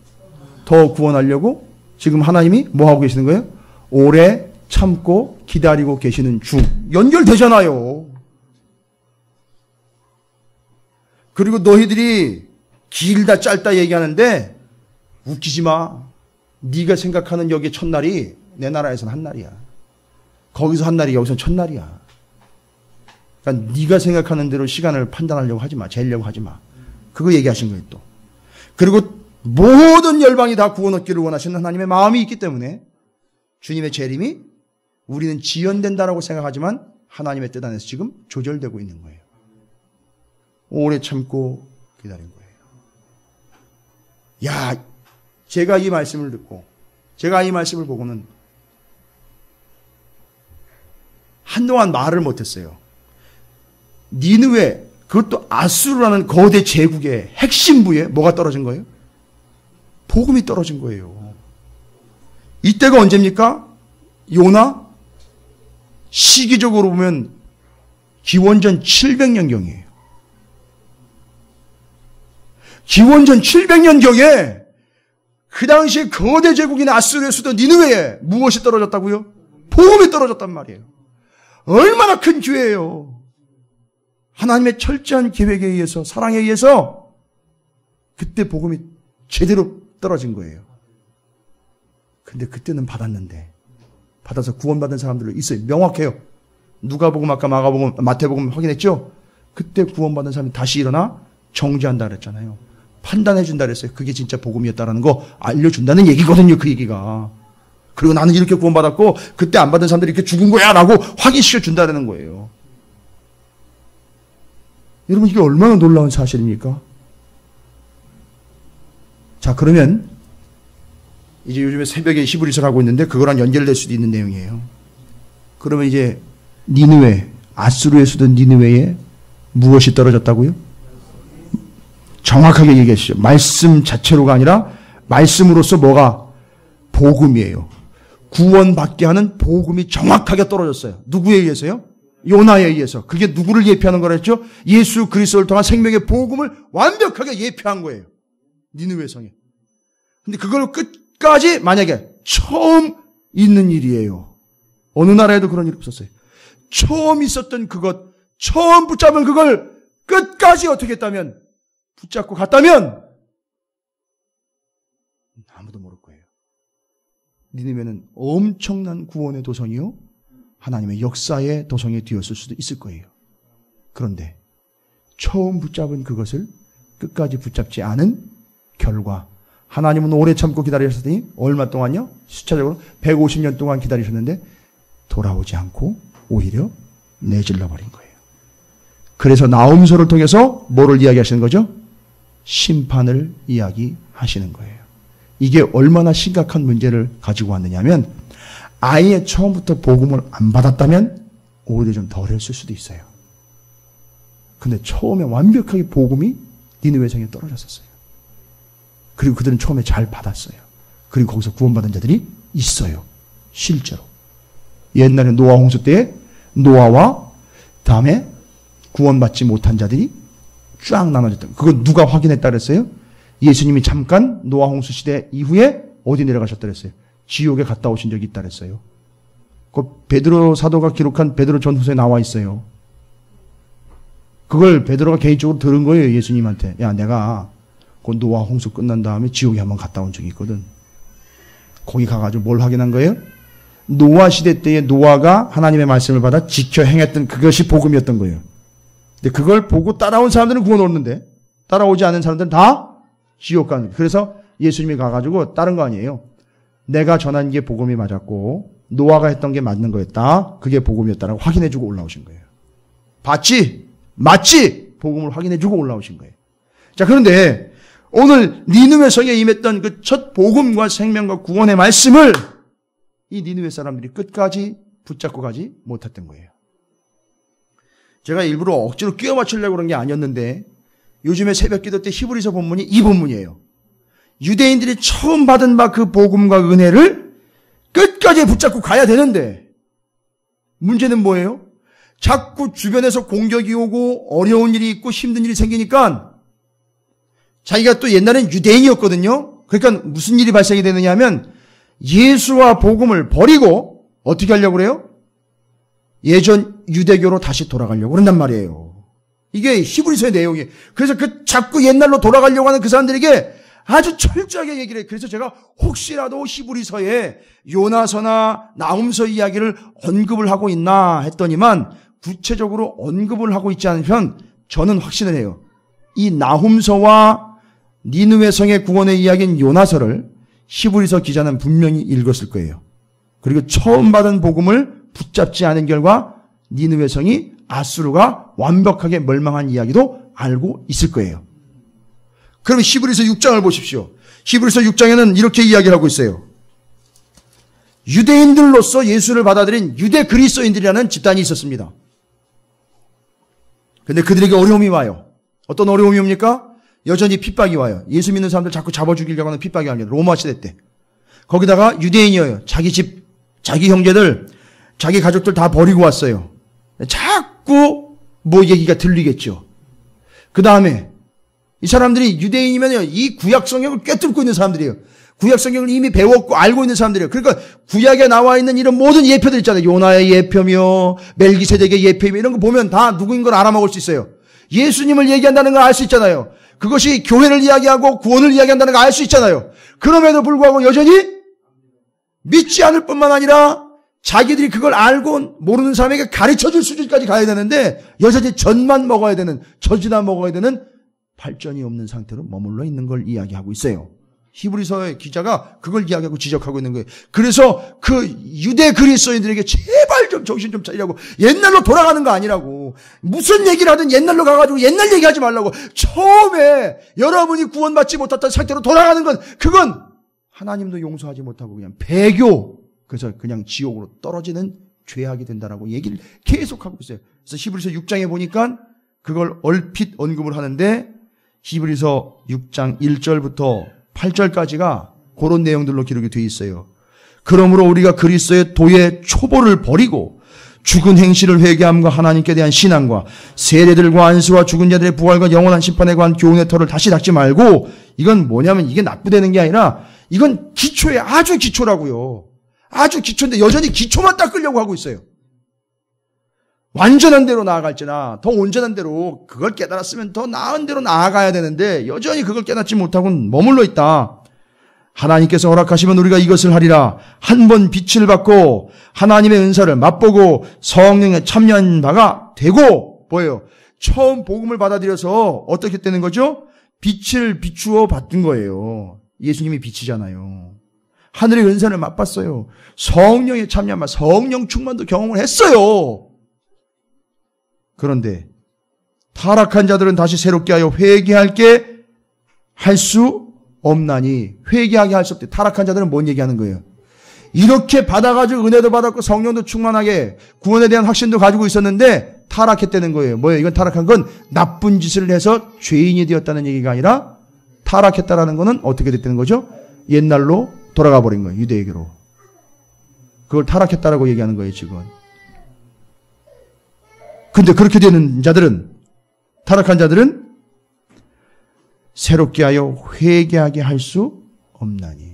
S1: 더 구원하려고 지금 하나님이 뭐 하고 계시는 거예요? 오래 참고 기다리고 계시는 중. 연결되잖아요. 그리고 너희들이 길다 짧다 얘기하는데 웃기지 마. 네가 생각하는 여기 첫날이 내 나라에서는 한 날이야. 거기서 한 날이 여기서는 첫날이야. 그러니까 네가 생각하는 대로 시간을 판단하려고 하지 마. 재려고 하지 마. 그거 얘기하신 거예요, 또. 그리고 모든 열방이 다 구원 얻기를 원하시는 하나님의 마음이 있기 때문에 주님의 재림이 우리는 지연된다라고 생각하지만 하나님의 뜻 안에서 지금 조절되고 있는 거예요. 오래 참고 기다린 거예요. 야, 제가 이 말씀을 듣고, 제가 이 말씀을 보고는 한동안 말을 못했어요. 니느웨, 그것도 아수르라는 거대 제국의 핵심부에 뭐가 떨어진 거예요? 복음이 떨어진 거예요. 이때가 언제입니까? 요나? 시기적으로 보면 기원전 700년경이에요. 기원전 700년경에 그 당시에 거대 제국인 아수르의 수도 니느웨에 무엇이 떨어졌다고요? 복음이 떨어졌단 말이에요. 얼마나 큰 기회예요. 하나님의 철저한 계획에 의해서, 사랑에 의해서 그때 복음이 제대로 떨어진 거예요. 근데 그때는 받았는데, 받아서 구원받은 사람들로 있어요. 명확해요. 누가복음, 아까 마가복음, 마태복음 확인했죠? 그때 구원받은 사람이 다시 일어나 정죄한다 그랬잖아요. 판단해준다 그랬어요. 그게 진짜 복음이었다라는 거 알려준다는 얘기거든요, 그 얘기가. 그리고 나는 이렇게 구원받았고 그때 안 받은 사람들이 이렇게 죽은 거야 라고 확인시켜준다는 거예요. 여러분, 이게 얼마나 놀라운 사실입니까? 자, 그러면 이제 요즘에 새벽에 히브리서를 하고 있는데 그거랑 연결될 수도 있는 내용이에요. 그러면 이제 니느웨, 아수르의 수도 니느웨에 무엇이 떨어졌다고요? 정확하게 얘기하시죠. 말씀 자체로가 아니라 말씀으로서 뭐가? 복음이에요. 구원받게 하는 복음이 정확하게 떨어졌어요. 누구에 의해서요? 요나에 의해서. 그게 누구를 예표하는 거랬죠? 예수 그리스도를 통한 생명의 복음을 완벽하게 예표한 거예요. 니느웨 성에. 근데 그걸 끝까지 만약에 처음 있는 일이에요. 어느 나라에도 그런 일이 없었어요. 처음 있었던 그것, 처음 붙잡은 그걸 끝까지 어떻게 했다면, 붙잡고 갔다면 아무도 모를 거예요. 니느웨는 엄청난 구원의 도성이요, 하나님의 역사의 도성이 되었을 수도 있을 거예요. 그런데 처음 붙잡은 그것을 끝까지 붙잡지 않은 결과, 하나님은 오래 참고 기다리셨더니 얼마 동안요? 숫자적으로 150년 동안 기다리셨는데 돌아오지 않고 오히려 내질러 버린 거예요. 그래서 나홈서를 통해서 뭐를 이야기하시는 거죠? 심판을 이야기하시는 거예요. 이게 얼마나 심각한 문제를 가지고 왔느냐면, 아예 처음부터 복음을 안 받았다면 오히려 좀 덜 했을 수도 있어요. 근데 처음에 완벽하게 복음이 니느웨 성에 떨어졌었어요. 그리고 그들은 처음에 잘 받았어요. 그리고 거기서 구원받은 자들이 있어요. 실제로. 옛날에 노아 홍수 때에 노아와 다음에 구원받지 못한 자들이 쫙 나눠졌다. 그거 누가 확인했다 그랬어요? 예수님이 잠깐 노아 홍수 시대 이후에 어디 내려가셨다 그랬어요? 지옥에 갔다 오신 적이 있다 그랬어요. 그 베드로 사도가 기록한 베드로 전후서에 나와 있어요. 그걸 베드로가 개인적으로 들은 거예요, 예수님한테. 야, 내가 그 노아 홍수 끝난 다음에 지옥에 한번 갔다 온 적이 있거든. 거기 가가지고 뭘 확인한 거예요? 노아 시대 때에 노아가 하나님의 말씀을 받아 지켜 행했던 그것이 복음이었던 거예요. 근데 그걸 보고 따라온 사람들은 구원 얻는데 따라오지 않은 사람들은 다 지옥 가는 거예요. 그래서 예수님이 가가지고 다른 거 아니에요. 내가 전한 게 복음이 맞았고 노아가 했던 게 맞는 거였다. 그게 복음이었다라고 확인해주고 올라오신 거예요. 봤지? 맞지? 복음을 확인해주고 올라오신 거예요. 자, 그런데 오늘 니느웨 성에 임했던 그 첫 복음과 생명과 구원의 말씀을 이 니느웨 사람들이 끝까지 붙잡고 가지 못했던 거예요. 제가 일부러 억지로 끼워 맞추려고 그런 게 아니었는데 요즘에 새벽기도 때 히브리서 본문이 이 본문이에요. 유대인들이 처음 받은 바 그 복음과 은혜를 끝까지 붙잡고 가야 되는데 문제는 뭐예요? 자꾸 주변에서 공격이 오고 어려운 일이 있고 힘든 일이 생기니까 자기가 또 옛날엔 유대인이었거든요. 그러니까 무슨 일이 발생이 되느냐 하면 예수와 복음을 버리고 어떻게 하려고 그래요? 예전 유대교로 다시 돌아가려고 그런단 말이에요. 이게 히브리서의 내용이에요. 그래서 그 자꾸 옛날로 돌아가려고 하는 그 사람들에게 아주 철저하게 얘기를 해요. 그래서 제가 혹시라도 히브리서에 요나서나 나홈서 이야기를 언급을 하고 있나 했더니만 구체적으로 언급을 하고 있지 않으면 저는 확신을 해요. 이 나훔서와 니느웨 성의 구원의 이야기인 요나서를 히브리서 기자는 분명히 읽었을 거예요. 그리고 처음 받은 복음을 붙잡지 않은 결과 니느웨 성이 아수르가 완벽하게 멸망한 이야기도 알고 있을 거예요. 그러면 히브리서 6장을 보십시오. 히브리서 6장에는 이렇게 이야기를 하고 있어요. 유대인들로서 예수를 받아들인 유대 그리스도인들이라는 집단이 있었습니다. 근데 그들에게 어려움이 와요. 어떤 어려움이 옵니까? 여전히 핍박이 와요. 예수 믿는 사람들 자꾸 잡아 죽이려고 하는 핍박이 와요. 로마 시대 때. 거기다가 유대인이에요. 자기 집, 자기 형제들, 자기 가족들 다 버리고 왔어요. 자꾸 뭐 얘기가 들리겠죠. 그 다음에 이 사람들이 유대인이면 이 구약 성경을 꿰뚫고 있는 사람들이에요. 구약 성경을 이미 배웠고 알고 있는 사람들이에요. 그러니까 구약에 나와 있는 이런 모든 예표들 있잖아요. 요나의 예표며 멜기세덱의 예표며 이런 거 보면 다 누구인 걸 알아먹을 수 있어요. 예수님을 얘기한다는 걸 알 수 있잖아요. 그것이 교회를 이야기하고 구원을 이야기한다는 걸 알 수 있잖아요. 그럼에도 불구하고 여전히 믿지 않을 뿐만 아니라 자기들이 그걸 알고 모르는 사람에게 가르쳐줄 수준까지 가야 되는데 여전히 젖만 먹어야 되는, 젖이나 먹어야 되는 발전이 없는 상태로 머물러 있는 걸 이야기하고 있어요. 히브리서의 기자가 그걸 이야기하고 지적하고 있는 거예요. 그래서 그 유대 그리스도인들에게 제발 좀 정신 좀 차리라고, 옛날로 돌아가는 거 아니라고, 무슨 얘기를 하든 옛날로 가가지고 옛날 얘기하지 말라고, 처음에 여러분이 구원받지 못했던 상태로 돌아가는 건 그건 하나님도 용서하지 못하고 그냥 배교, 그래서 그냥 지옥으로 떨어지는 죄악이 된다라고 얘기를 계속하고 있어요. 그래서 히브리서 6장에 보니까 그걸 얼핏 언급을 하는데 히브리서 6장 1절부터 8절까지가 그런 내용들로 기록이 되어 있어요. 그러므로 우리가 그리스도의 도의 초보를 버리고 죽은 행실을 회개함과 하나님께 대한 신앙과 세례들과 안수와 죽은 자들의 부활과 영원한 심판에 관한 교훈의 털을 다시 닦지 말고, 이건 뭐냐면 이게 나쁘다는 게 아니라 이건 기초에 아주 기초라고요. 아주 기초인데 여전히 기초만 닦으려고 하고 있어요. 완전한 대로 나아갈지나 더 온전한 대로 그걸 깨달았으면 더 나은 대로 나아가야 되는데 여전히 그걸 깨닫지 못하고 머물러 있다. 하나님께서 허락하시면 우리가 이것을 하리라. 한 번 빛을 받고 하나님의 은사를 맛보고 성령에 참여한 바가 되고, 뭐예요? 처음 복음을 받아들여서 어떻게 되는 거죠? 빛을 비추어 받은 거예요. 예수님이 빛이잖아요. 하늘의 은사를 맛봤어요. 성령에 참여한 바, 성령 충만도 경험을 했어요. 그런데 타락한 자들은 다시 새롭게 하여 회개할게 할 수 없나니, 회개하게 할 수 없대. 타락한 자들은 뭔 얘기하는 거예요? 이렇게 받아가지고 은혜도 받았고 성령도 충만하게 구원에 대한 확신도 가지고 있었는데 타락했다는 거예요. 뭐예요? 이건 타락한 건 나쁜 짓을 해서 죄인이 되었다는 얘기가 아니라 타락했다라는 거는 어떻게 됐다는 거죠? 옛날로 돌아가 버린 거예요. 유대에게로. 그걸 타락했다라고 얘기하는 거예요, 지금. 근데 그렇게 되는 자들은, 타락한 자들은 새롭게 하여 회개하게 할 수 없나니.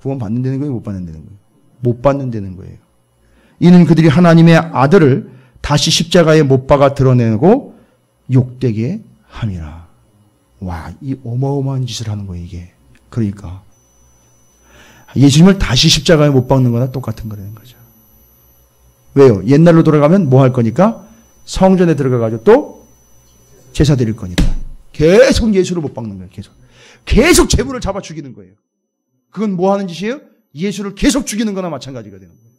S1: 구원 받는다는 거예요? 못 받는다는 거예요? 못 받는다는 거예요. 이는 그들이 하나님의 아들을 다시 십자가에 못 박아 드러내고 욕되게 함이라. 와, 이 어마어마한 짓을 하는 거예요, 이게. 그러니까 예수님을 다시 십자가에 못 박는 거나 똑같은 거라는 거죠. 왜요? 옛날로 돌아가면 뭐 할 거니까? 성전에 들어가가지고 또 제사 드릴 거니까. 계속 예수를 못 박는 거예요. 계속 제물을 잡아 죽이는 거예요. 그건 뭐 하는 짓이에요? 예수를 계속 죽이는 거나 마찬가지가 되는 거예요.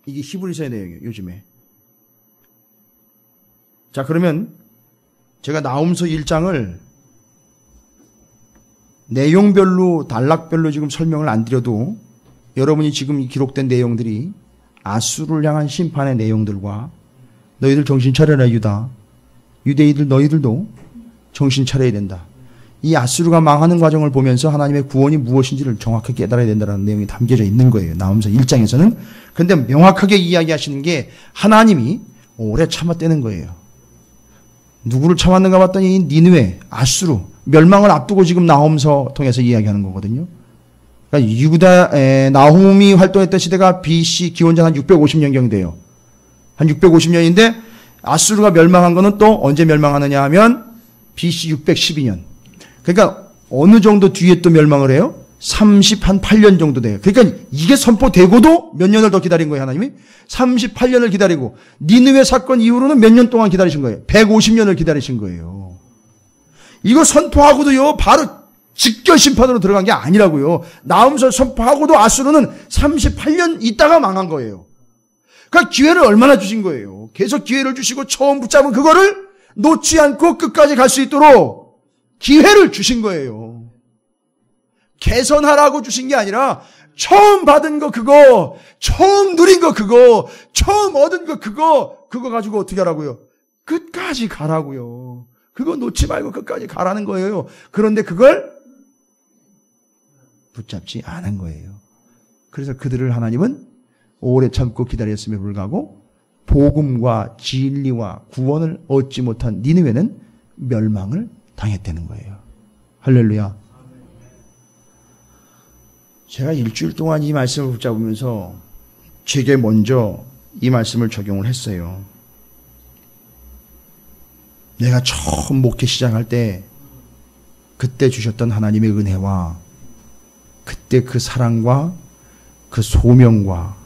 S1: 이게 히브리서의 내용이에요, 요즘에. 자, 그러면 제가 나훔서 1장을 내용별로, 단락별로 지금 설명을 안 드려도 여러분이 지금 기록된 내용들이 아수르를 향한 심판의 내용들과 너희들 정신 차려라 유다, 유대인들 너희들도 정신 차려야 된다. 이 아수르가 망하는 과정을 보면서 하나님의 구원이 무엇인지를 정확하게 깨달아야 된다는 내용이 담겨져 있는 거예요. 나훔서 1장에서는. 그런데 명확하게 이야기하시는 게 하나님이 오래 참았다는 거예요. 누구를 참았는가 봤더니 니느웨, 아수르, 멸망을 앞두고 지금 나훔서 통해서 이야기하는 거거든요. 그러니까 유다, 나훔이 활동했던 시대가 BC 기원전 한 650년경이 돼요. 한 650년인데 아수르가 멸망한 거는 또 언제 멸망하느냐 하면 BC 612년. 그러니까 어느 정도 뒤에 또 멸망을 해요? 38년 정도 돼요. 그러니까 이게 선포되고도 몇 년을 더 기다린 거예요, 하나님이? 38년을 기다리고 니느웨 사건 이후로는 몇 년 동안 기다리신 거예요? 150년을 기다리신 거예요. 이거 선포하고도요, 바로 직결 심판으로 들어간 게 아니라고요. 나훔서 선포하고도 아수르는 38년 있다가 망한 거예요. 그러니까 기회를 얼마나 주신 거예요. 계속 기회를 주시고 처음 붙잡은 그거를 놓지 않고 끝까지 갈 수 있도록 기회를 주신 거예요. 개선하라고 주신 게 아니라 처음 받은 거 그거, 처음 누린 거 그거, 처음 얻은 거 그거 가지고 어떻게 하라고요? 끝까지 가라고요. 그거 놓지 말고 끝까지 가라는 거예요. 그런데 그걸 붙잡지 않은 거예요. 그래서 그들을 하나님은 오래 참고 기다렸음에 불구하고 복음과 진리와 구원을 얻지 못한 니느웨는 멸망을 당했다는 거예요. 할렐루야. 제가 일주일 동안 이 말씀을 붙잡으면서 제게 먼저 이 말씀을 적용을 했어요. 내가 처음 목회 시작할 때 그때 주셨던 하나님의 은혜와 그때 그 사랑과 그 소명과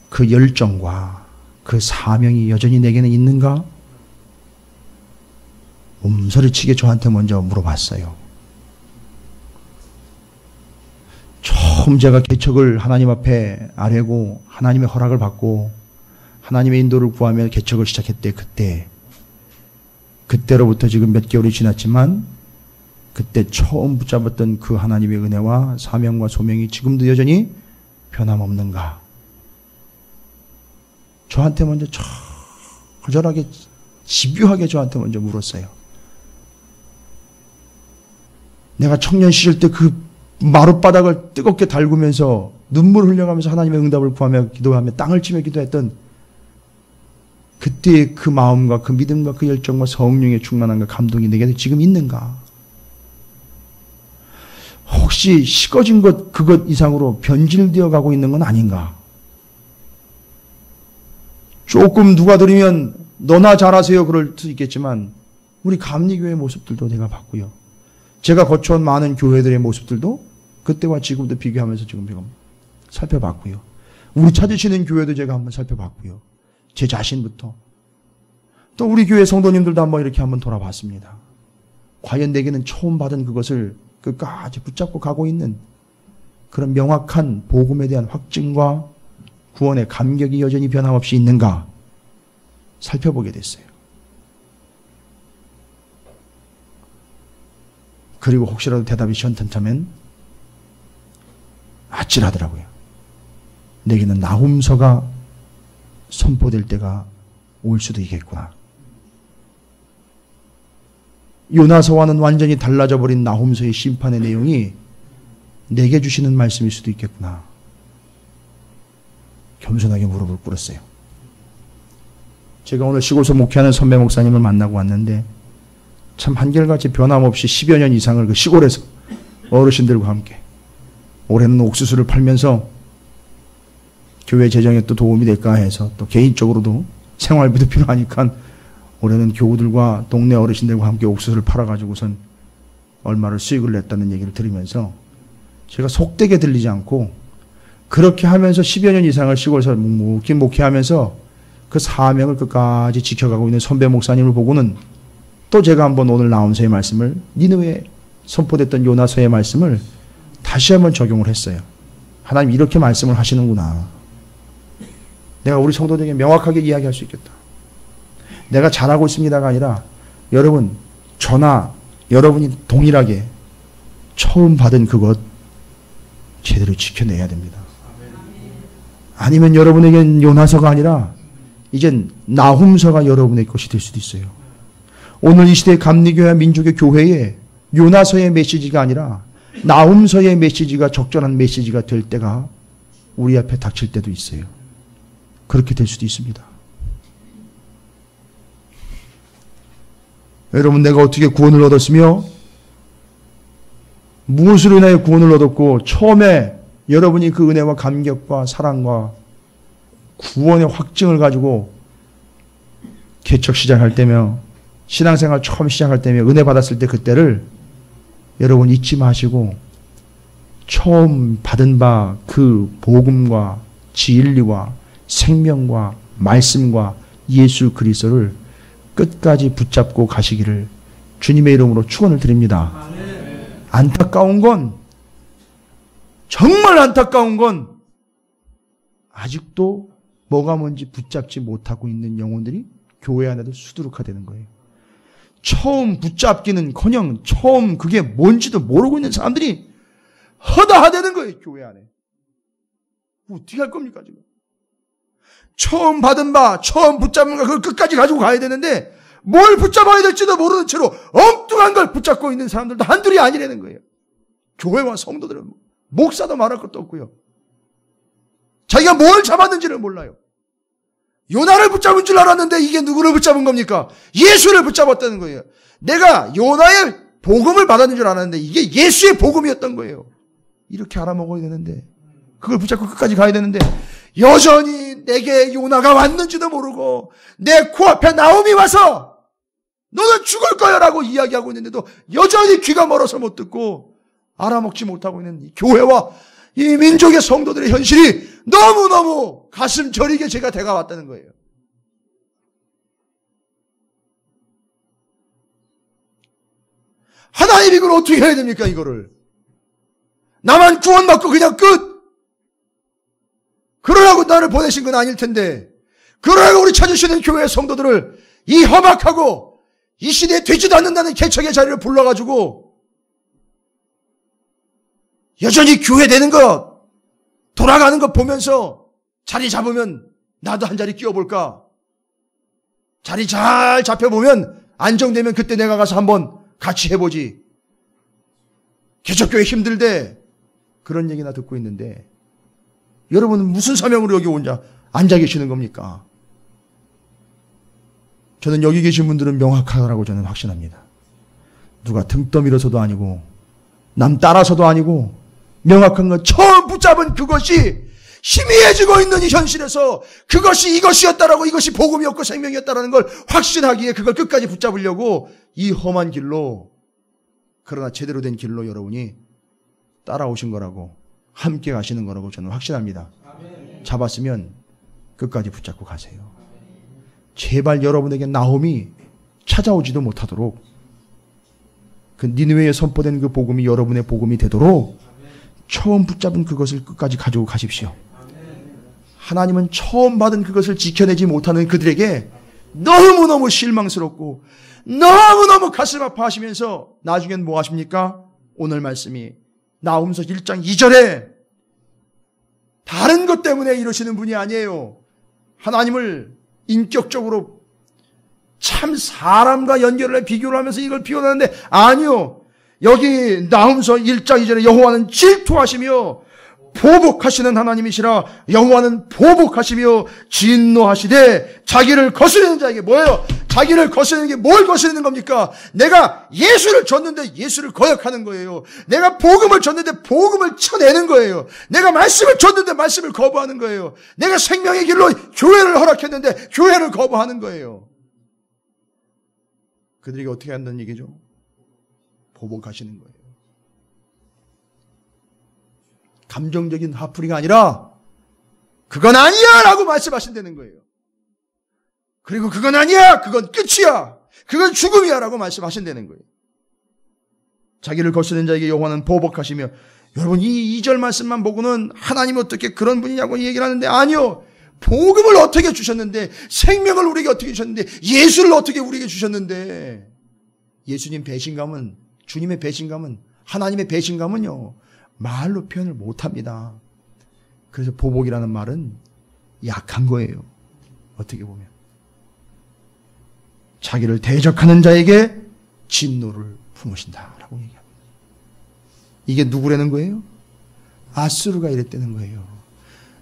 S1: 그 열정과 그 사명이 여전히 내게는 있는가? 몸서리치게 저한테 먼저 물어봤어요. 처음 제가 개척을 하나님 앞에 아뢰고 하나님의 허락을 받고 하나님의 인도를 구하며 개척을 시작했대. 그때로부터 지금 몇 개월이 지났지만 그때 처음 붙잡았던 그 하나님의 은혜와 사명과 소명이 지금도 여전히 변함없는가? 저한테 먼저 처절하게 집요하게 저한테 먼저 물었어요. 내가 청년 시절 때 그 마룻바닥을 뜨겁게 달구면서 눈물을 흘려가면서 하나님의 응답을 구하며 기도하며 땅을 치며 기도했던 그때의 그 마음과 그 믿음과 그 열정과 성령의 충만함과 감동이 내게 지금 있는가? 혹시 식어진 것 그것 이상으로 변질되어 가고 있는 건 아닌가? 조금 누가 들으면 너나 잘하세요 그럴 수 있겠지만 우리 감리교회의 모습들도 내가 봤고요. 제가 거쳐온 많은 교회들의 모습들도 그때와 지금도 비교하면서 지금 제가 살펴봤고요. 우리 찾으시는 교회도 제가 한번 살펴봤고요. 제 자신부터. 또 우리 교회 성도님들도 한번 이렇게 한번 돌아봤습니다. 과연 내게는 처음 받은 그것을 끝까지 붙잡고 가고 있는 그런 명확한 복음에 대한 확증과 구원의 감격이 여전히 변함없이 있는가 살펴보게 됐어요. 그리고 혹시라도 대답이 시원찮다면 아찔하더라고요. 내게는 나훔서가 선포될 때가 올 수도 있겠구나. 요나서와는 완전히 달라져 버린 나훔서의 심판의 내용이 내게 주시는 말씀일 수도 있겠구나. 겸손하게 무릎을 꿇었어요. 제가 오늘 시골서 목회하는 선배 목사님을 만나고 왔는데 참 한결같이 변함없이 10여 년 이상을 그 시골에서 어르신들과 함께 올해는 옥수수를 팔면서 교회 재정에 또 도움이 될까 해서 또 개인적으로도 생활비도 필요하니까 올해는 교우들과 동네 어르신들과 함께 옥수수를 팔아가지고선 얼마를 수익을 냈다는 얘기를 들으면서 제가 속되게 들리지 않고 그렇게 하면서 10여 년 이상을 시골에서 묵묵히 목회하면서 그 사명을 끝까지 지켜가고 있는 선배 목사님을 보고는 또 제가 한번 오늘 나훔서의 말씀을 니느웨에 선포됐던 요나서의 말씀을 다시 한번 적용을 했어요. 하나님 이렇게 말씀을 하시는구나. 내가 우리 성도들에게 명확하게 이야기할 수 있겠다. 내가 잘하고 있습니다가 아니라 여러분 저나 여러분이 동일하게 처음 받은 그것 제대로 지켜내야 됩니다. 아니면 여러분에겐 요나서가 아니라 이젠 나훔서가 여러분의 것이 될 수도 있어요. 오늘 이 시대의 감리교회 민족의 교회에 요나서의 메시지가 아니라 나훔서의 메시지가 적절한 메시지가 될 때가 우리 앞에 닥칠 때도 있어요. 그렇게 될 수도 있습니다. 여러분 내가 어떻게 구원을 얻었으며 무엇으로 인하여 구원을 얻었고 처음에 여러분이 그 은혜와 감격과 사랑과 구원의 확증을 가지고 개척 시작할 때며 신앙생활 처음 시작할 때며 은혜 받았을 때 그때를 여러분 잊지 마시고 처음 받은 바 그 복음과 진리와 생명과 말씀과 예수 그리스도를 끝까지 붙잡고 가시기를 주님의 이름으로 축원을 드립니다. 안타까운 건, 정말 안타까운 건 아직도 뭐가 뭔지 붙잡지 못하고 있는 영혼들이 교회 안에도 수두룩하다는 거예요. 처음 붙잡기는커녕 처음 그게 뭔지도 모르고 있는 사람들이 허다하다는 거예요. 교회 안에. 어떻게 할 겁니까 지금? 처음 받은 바, 처음 붙잡은 거 그걸 끝까지 가지고 가야 되는데 뭘 붙잡아야 될지도 모르는 채로 엉뚱한 걸 붙잡고 있는 사람들도 한둘이 아니라는 거예요. 교회와 성도들은 목사도 말할 것도 없고요. 자기가 뭘 잡았는지를 몰라요. 요나를 붙잡은 줄 알았는데 이게 누구를 붙잡은 겁니까? 예수를 붙잡았다는 거예요. 내가 요나의 복음을 받았는 줄 알았는데 이게 예수의 복음이었던 거예요. 이렇게 알아먹어야 되는데 그걸 붙잡고 끝까지 가야 되는데 여전히 내게 요나가 왔는지도 모르고 내 코앞에 나옴이 와서 너는 죽을 거야 라고 이야기하고 있는데도 여전히 귀가 멀어서 못 듣고 알아먹지 못하고 있는 이 교회와 이 민족의 성도들의 현실이 너무너무 가슴 저리게 제가 다가왔다는 거예요. 하나님 이걸 어떻게 해야 됩니까 이거를? 나만 구원받고 그냥 끝! 그러라고 나를 보내신 건 아닐 텐데 그러라고 우리 찾으시는 교회의 성도들을 이 험악하고 이 시대에 되지도 않는다는 개척의 자리를 불러가지고 여전히 교회 되는 거 돌아가는 거 보면서 자리 잡으면 나도 한 자리 끼워볼까? 자리 잘 잡혀보면 안정되면 그때 내가 가서 한번 같이 해보지. 개척교회 힘들대. 그런 얘기나 듣고 있는데 여러분은 무슨 사명으로 여기 혼자 앉아 계시는 겁니까? 저는 여기 계신 분들은 명확하다고 저는 확신합니다. 누가 등 떠밀어서도 아니고 남 따라서도 아니고 명확한 건 처음 붙잡은 그것이 희미해지고 있는 이 현실에서 그것이 이것이었다라고 이것이 복음이었고 생명이었다라는 걸 확신하기에 그걸 끝까지 붙잡으려고 이 험한 길로 그러나 제대로 된 길로 여러분이 따라오신 거라고 함께 가시는 거라고 저는 확신합니다. 잡았으면 끝까지 붙잡고 가세요. 제발 여러분에게 나옴이 찾아오지도 못하도록 그 니느웨에 선포된 그 복음이 여러분의 복음이 되도록 처음 붙잡은 그것을 끝까지 가지고 가십시오. 하나님은 처음 받은 그것을 지켜내지 못하는 그들에게 너무너무 실망스럽고 너무너무 가슴 아파하시면서 나중엔 뭐 하십니까? 오늘 말씀이 나홈서 1장 2절에 다른 것 때문에 이러시는 분이 아니에요. 하나님을 인격적으로 참 사람과 연결을 해 비교를 하면서 이걸 비교하는데 아니요. 여기 나홈서 1장 2절에 여호와는 질투하시며 보복하시는 하나님이시라. 여호와는 보복하시며 진노하시되 자기를 거스르는 자에게 뭐예요? 자기를 거스르는 게 뭘 거스르는 겁니까? 내가 예수를 줬는데 예수를 거역하는 거예요. 내가 복음을 줬는데 복음을 쳐내는 거예요. 내가 말씀을 줬는데 말씀을 거부하는 거예요. 내가 생명의 길로 교회를 허락했는데 교회를 거부하는 거예요. 그들에게 어떻게 한다는 얘기죠? 보복하시는 거예요. 감정적인 화풀이가 아니라 그건 아니야 라고 말씀하신다는 거예요. 그리고 그건 아니야, 그건 끝이야, 그건 죽음이야 라고 말씀하신다는 거예요. 자기를 거스르는 자에게 여호와는 보복하시며, 여러분 이 2절 말씀만 보고는 하나님이 어떻게 그런 분이냐고 얘기를 하는데 아니요. 복음을 어떻게 주셨는데, 생명을 우리에게 어떻게 주셨는데, 예수를 어떻게 우리에게 주셨는데, 예수님 배신감은, 주님의 배신감은, 하나님의 배신감은요 말로 표현을 못합니다. 그래서 보복이라는 말은 약한 거예요. 어떻게 보면 자기를 대적하는 자에게 진노를 품으신다라고 얘기합니다. 이게 누구라는 거예요? 아수르가 이랬다는 거예요.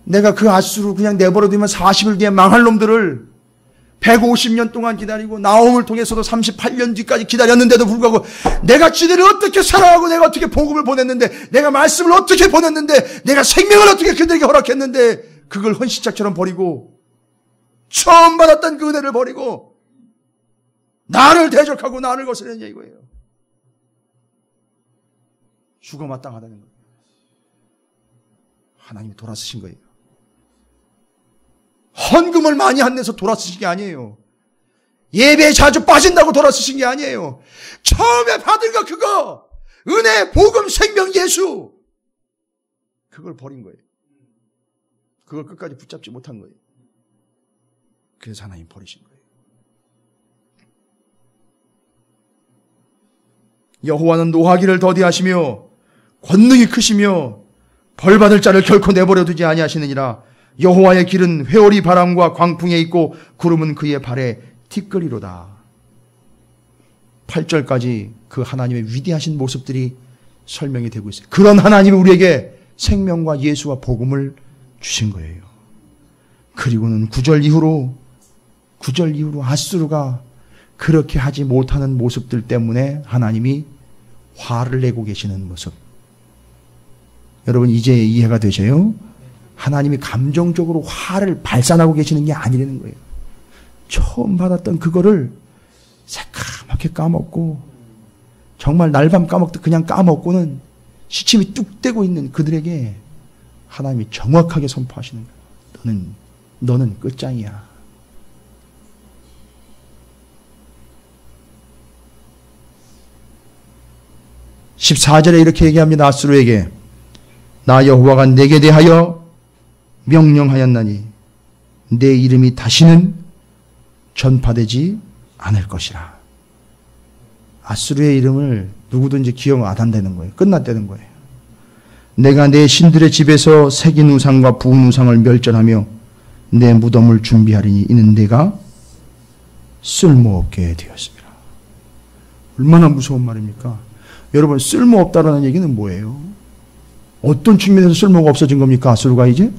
S1: 내가 그 아수르 그냥 내버려두면 40일 뒤에 망할 놈들을 150년 동안 기다리고 나홈을 통해서도 38년 뒤까지 기다렸는데도 불구하고 내가 지들을 어떻게 사랑하고 내가 어떻게 복음을 보냈는데 내가 말씀을 어떻게 보냈는데 내가 생명을 어떻게 그들에게 허락했는데 그걸 헌시짝처럼 버리고 처음 받았던 그 은혜를 버리고 나를 대적하고 나를 거스르는 이거예요. 죽어 마땅하다는 거예요. 하나님이 돌아서신 거예요. 헌금을 많이 안 내서 돌아서신 게 아니에요. 예배에 자주 빠진다고 돌아서신 게 아니에요. 처음에 받은 거 그거 은혜, 복음, 생명, 예수 그걸 버린 거예요. 그걸 끝까지 붙잡지 못한 거예요. 그래서 하나님 버리신 거예요. 여호와는 노하기를 더디하시며 권능이 크시며 벌받을 자를 결코 내버려 두지 아니하시느니라. 여호와의 길은 회오리 바람과 광풍에 있고 구름은 그의 발에 티끌이로다. 8절까지 그 하나님의 위대하신 모습들이 설명이 되고 있어요. 그런 하나님이 우리에게 생명과 예수와 복음을 주신 거예요. 그리고는 9절 이후로 아수르가 그렇게 하지 못하는 모습들 때문에 하나님이 화를 내고 계시는 모습. 여러분 이제 이해가 되세요? 하나님이 감정적으로 화를 발산하고 계시는 게 아니라는 거예요. 처음 받았던 그거를 새까맣게 까먹고 정말 날밤 까먹듯 그냥 까먹고는 시침이 뚝 떼고 있는 그들에게 하나님이 정확하게 선포하시는 거예요. 너는 끝장이야. (14절에) 이렇게 얘기합니다. 아수르에게 나 여호와가 내게 대하여 명령하였나니 내 이름이 다시는 전파되지 않을 것이라. 아수르의 이름을 누구든지 기억 안 한다는 거예요. 끝났다는 거예요. 내가 내 신들의 집에서 새긴 우상과 부은 우상을 멸절하며 내 무덤을 준비하리니 이는 내가 쓸모없게 되었습니다. 얼마나 무서운 말입니까? 여러분 쓸모없다라는 얘기는 뭐예요? 어떤 측면에서 쓸모가 없어진 겁니까? 아수르가 이제?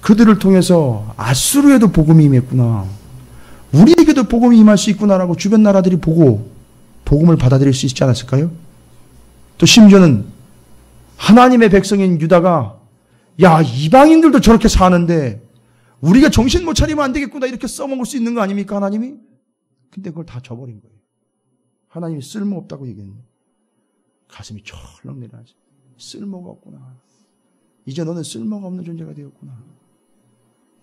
S1: 그들을 통해서 아수르에도 복음이 임했구나. 우리에게도 복음이 임할 수 있구나라고 주변 나라들이 보고 복음을 받아들일 수 있지 않았을까요? 또 심지어는 하나님의 백성인 유다가 야 이방인들도 저렇게 사는데 우리가 정신 못 차리면 안 되겠구나 이렇게 써먹을 수 있는 거 아닙니까 하나님이? 근데 그걸 다 저버린 거예요. 하나님이 쓸모없다고 얘기했는데 가슴이 철렁 내려앉아. 쓸모가 없구나. 이제 너는 쓸모가 없는 존재가 되었구나.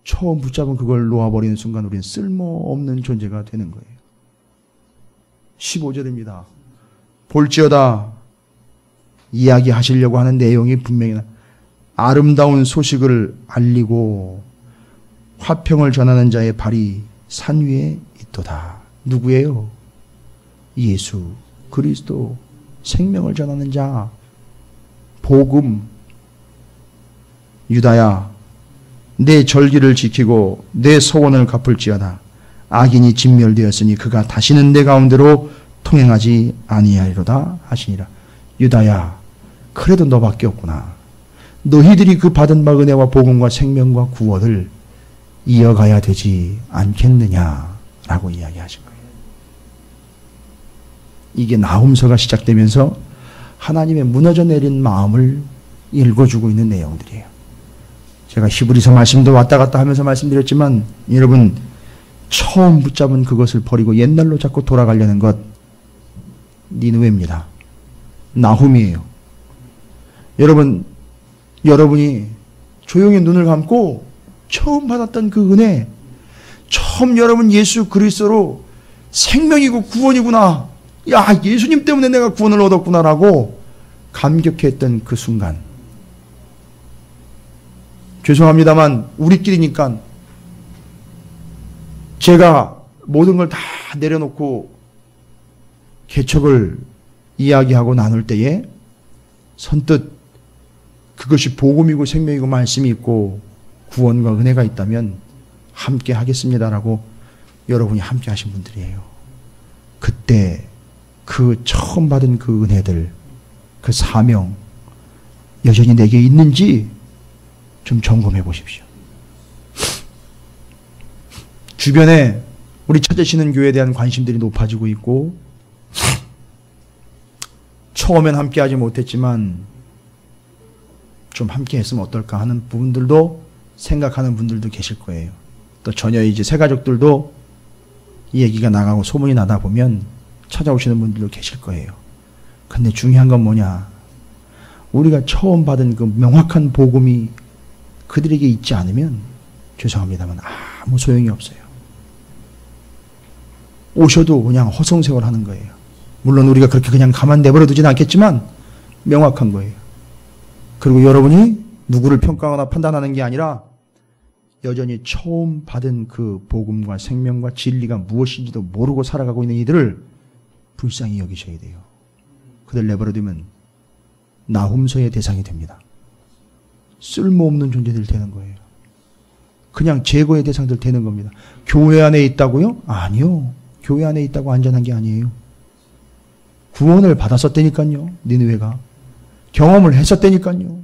S1: 처음 붙잡은 그걸 놓아버리는 순간 우리는 쓸모없는 존재가 되는 거예요. 15절입니다. 볼지어다 이야기하시려고 하는 내용이 분명히 아름다운 소식을 알리고 화평을 전하는 자의 발이 산 위에 있도다. 누구예요? 예수 그리스도 생명을 전하는 자 복음. 유다야 내 절기를 지키고 내 소원을 갚을지어다. 악인이 진멸되었으니 그가 다시는 내 가운데로 통행하지 아니하리로다 하시니라. 유다야 그래도 너밖에 없구나. 너희들이 그 받은 바 은혜와 복음과 생명과 구원을 이어가야 되지 않겠느냐라고 이야기하신 거예요. 이게 나훔서가 시작되면서 하나님의 무너져 내린 마음을 읽어주고 있는 내용들이에요. 제가 히브리서 말씀도 왔다 갔다 하면서 말씀드렸지만 여러분 처음 붙잡은 그것을 버리고 옛날로 자꾸 돌아가려는 것 니느웨입니다. 나훔이에요. 여러분이 조용히 눈을 감고 처음 받았던 그 은혜, 처음 여러분 예수 그리스도로 생명이고 구원이구나. 야 예수님 때문에 내가 구원을 얻었구나라고 감격했던 그 순간. 죄송합니다만 우리끼리니까 제가 모든 걸 다 내려놓고 개척을 이야기하고 나눌 때에 선뜻 그것이 복음이고 생명이고 말씀이 있고 구원과 은혜가 있다면 함께 하겠습니다라고 여러분이 함께 하신 분들이에요. 그때 그 처음 받은 그 은혜들, 그 사명 여전히 내게 있는지 좀 점검해 보십시오. 주변에 우리 찾으시는 교회에 대한 관심들이 높아지고 있고 처음엔 함께 하지 못했지만 좀 함께 했으면 어떨까 하는 부분들도 생각하는 분들도 계실 거예요. 또 전혀 이제 새가족들도 이 얘기가 나가고 소문이 나다 보면 찾아오시는 분들도 계실 거예요. 근데 중요한 건 뭐냐? 우리가 처음 받은 그 명확한 복음이 그들에게 있지 않으면 죄송합니다만 아무 소용이 없어요. 오셔도 그냥 허송세월 하는 거예요. 물론 우리가 그렇게 그냥 가만 내버려 두지는 않겠지만 명확한 거예요. 그리고 여러분이 누구를 평가하거나 판단하는 게 아니라 여전히 처음 받은 그 복음과 생명과 진리가 무엇인지도 모르고 살아가고 있는 이들을 불쌍히 여기셔야 돼요. 그들 내버려두면 나훔서의 대상이 됩니다. 쓸모없는 존재들 되는 거예요. 그냥 제거의 대상들 되는 겁니다. 교회 안에 있다고요? 아니요. 교회 안에 있다고 안전한 게 아니에요. 구원을 받았었다니까요. 니느웨가. 경험을 했었다니까요.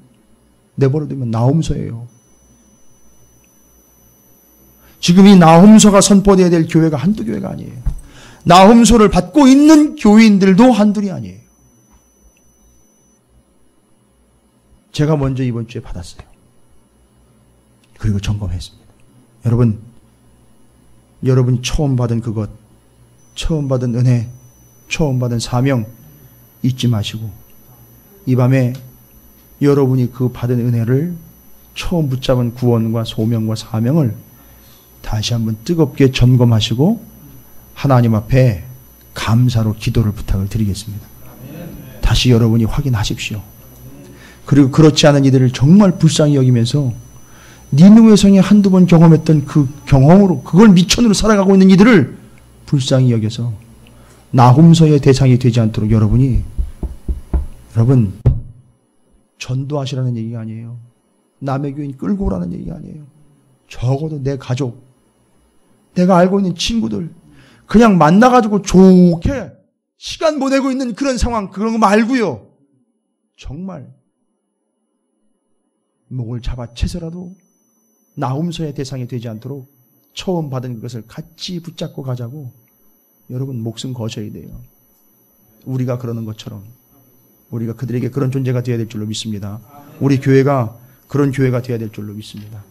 S1: 내버려두면 나훔서예요. 지금 이 나훔서가 선포되어야 될 교회가 한두 교회가 아니에요. 나훔서를 받고 있는 교인들도 한둘이 아니에요. 제가 먼저 이번 주에 받았어요. 그리고 점검했습니다. 여러분이 처음 받은 그것, 처음 받은 은혜, 처음 받은 사명 잊지 마시고 이 밤에 여러분이 그 받은 은혜를 처음 붙잡은 구원과 소명과 사명을 다시 한번 뜨겁게 점검하시고 하나님 앞에 감사로 기도를 부탁을 드리겠습니다. 다시 여러분이 확인하십시오. 그리고 그렇지 않은 이들을 정말 불쌍히 여기면서 니느웨 성에 한두 번 경험했던 그 경험으로 그걸 미천으로 살아가고 있는 이들을 불쌍히 여겨서 나훔서의 대상이 되지 않도록 여러분 전도하시라는 얘기가 아니에요. 남의 교인 끌고 오라는 얘기가 아니에요. 적어도 내 가족, 내가 알고 있는 친구들 그냥 만나가지고 좋게 시간 보내고 있는 그런 상황 그런 거 말고요. 정말 목을 잡아채서라도 나훔서의 대상이 되지 않도록 처음 받은 것을 같이 붙잡고 가자고 여러분 목숨 거셔야 돼요. 우리가 그러는 것처럼 우리가 그들에게 그런 존재가 되어야 될 줄로 믿습니다. 우리 교회가 그런 교회가 되어야 될 줄로 믿습니다.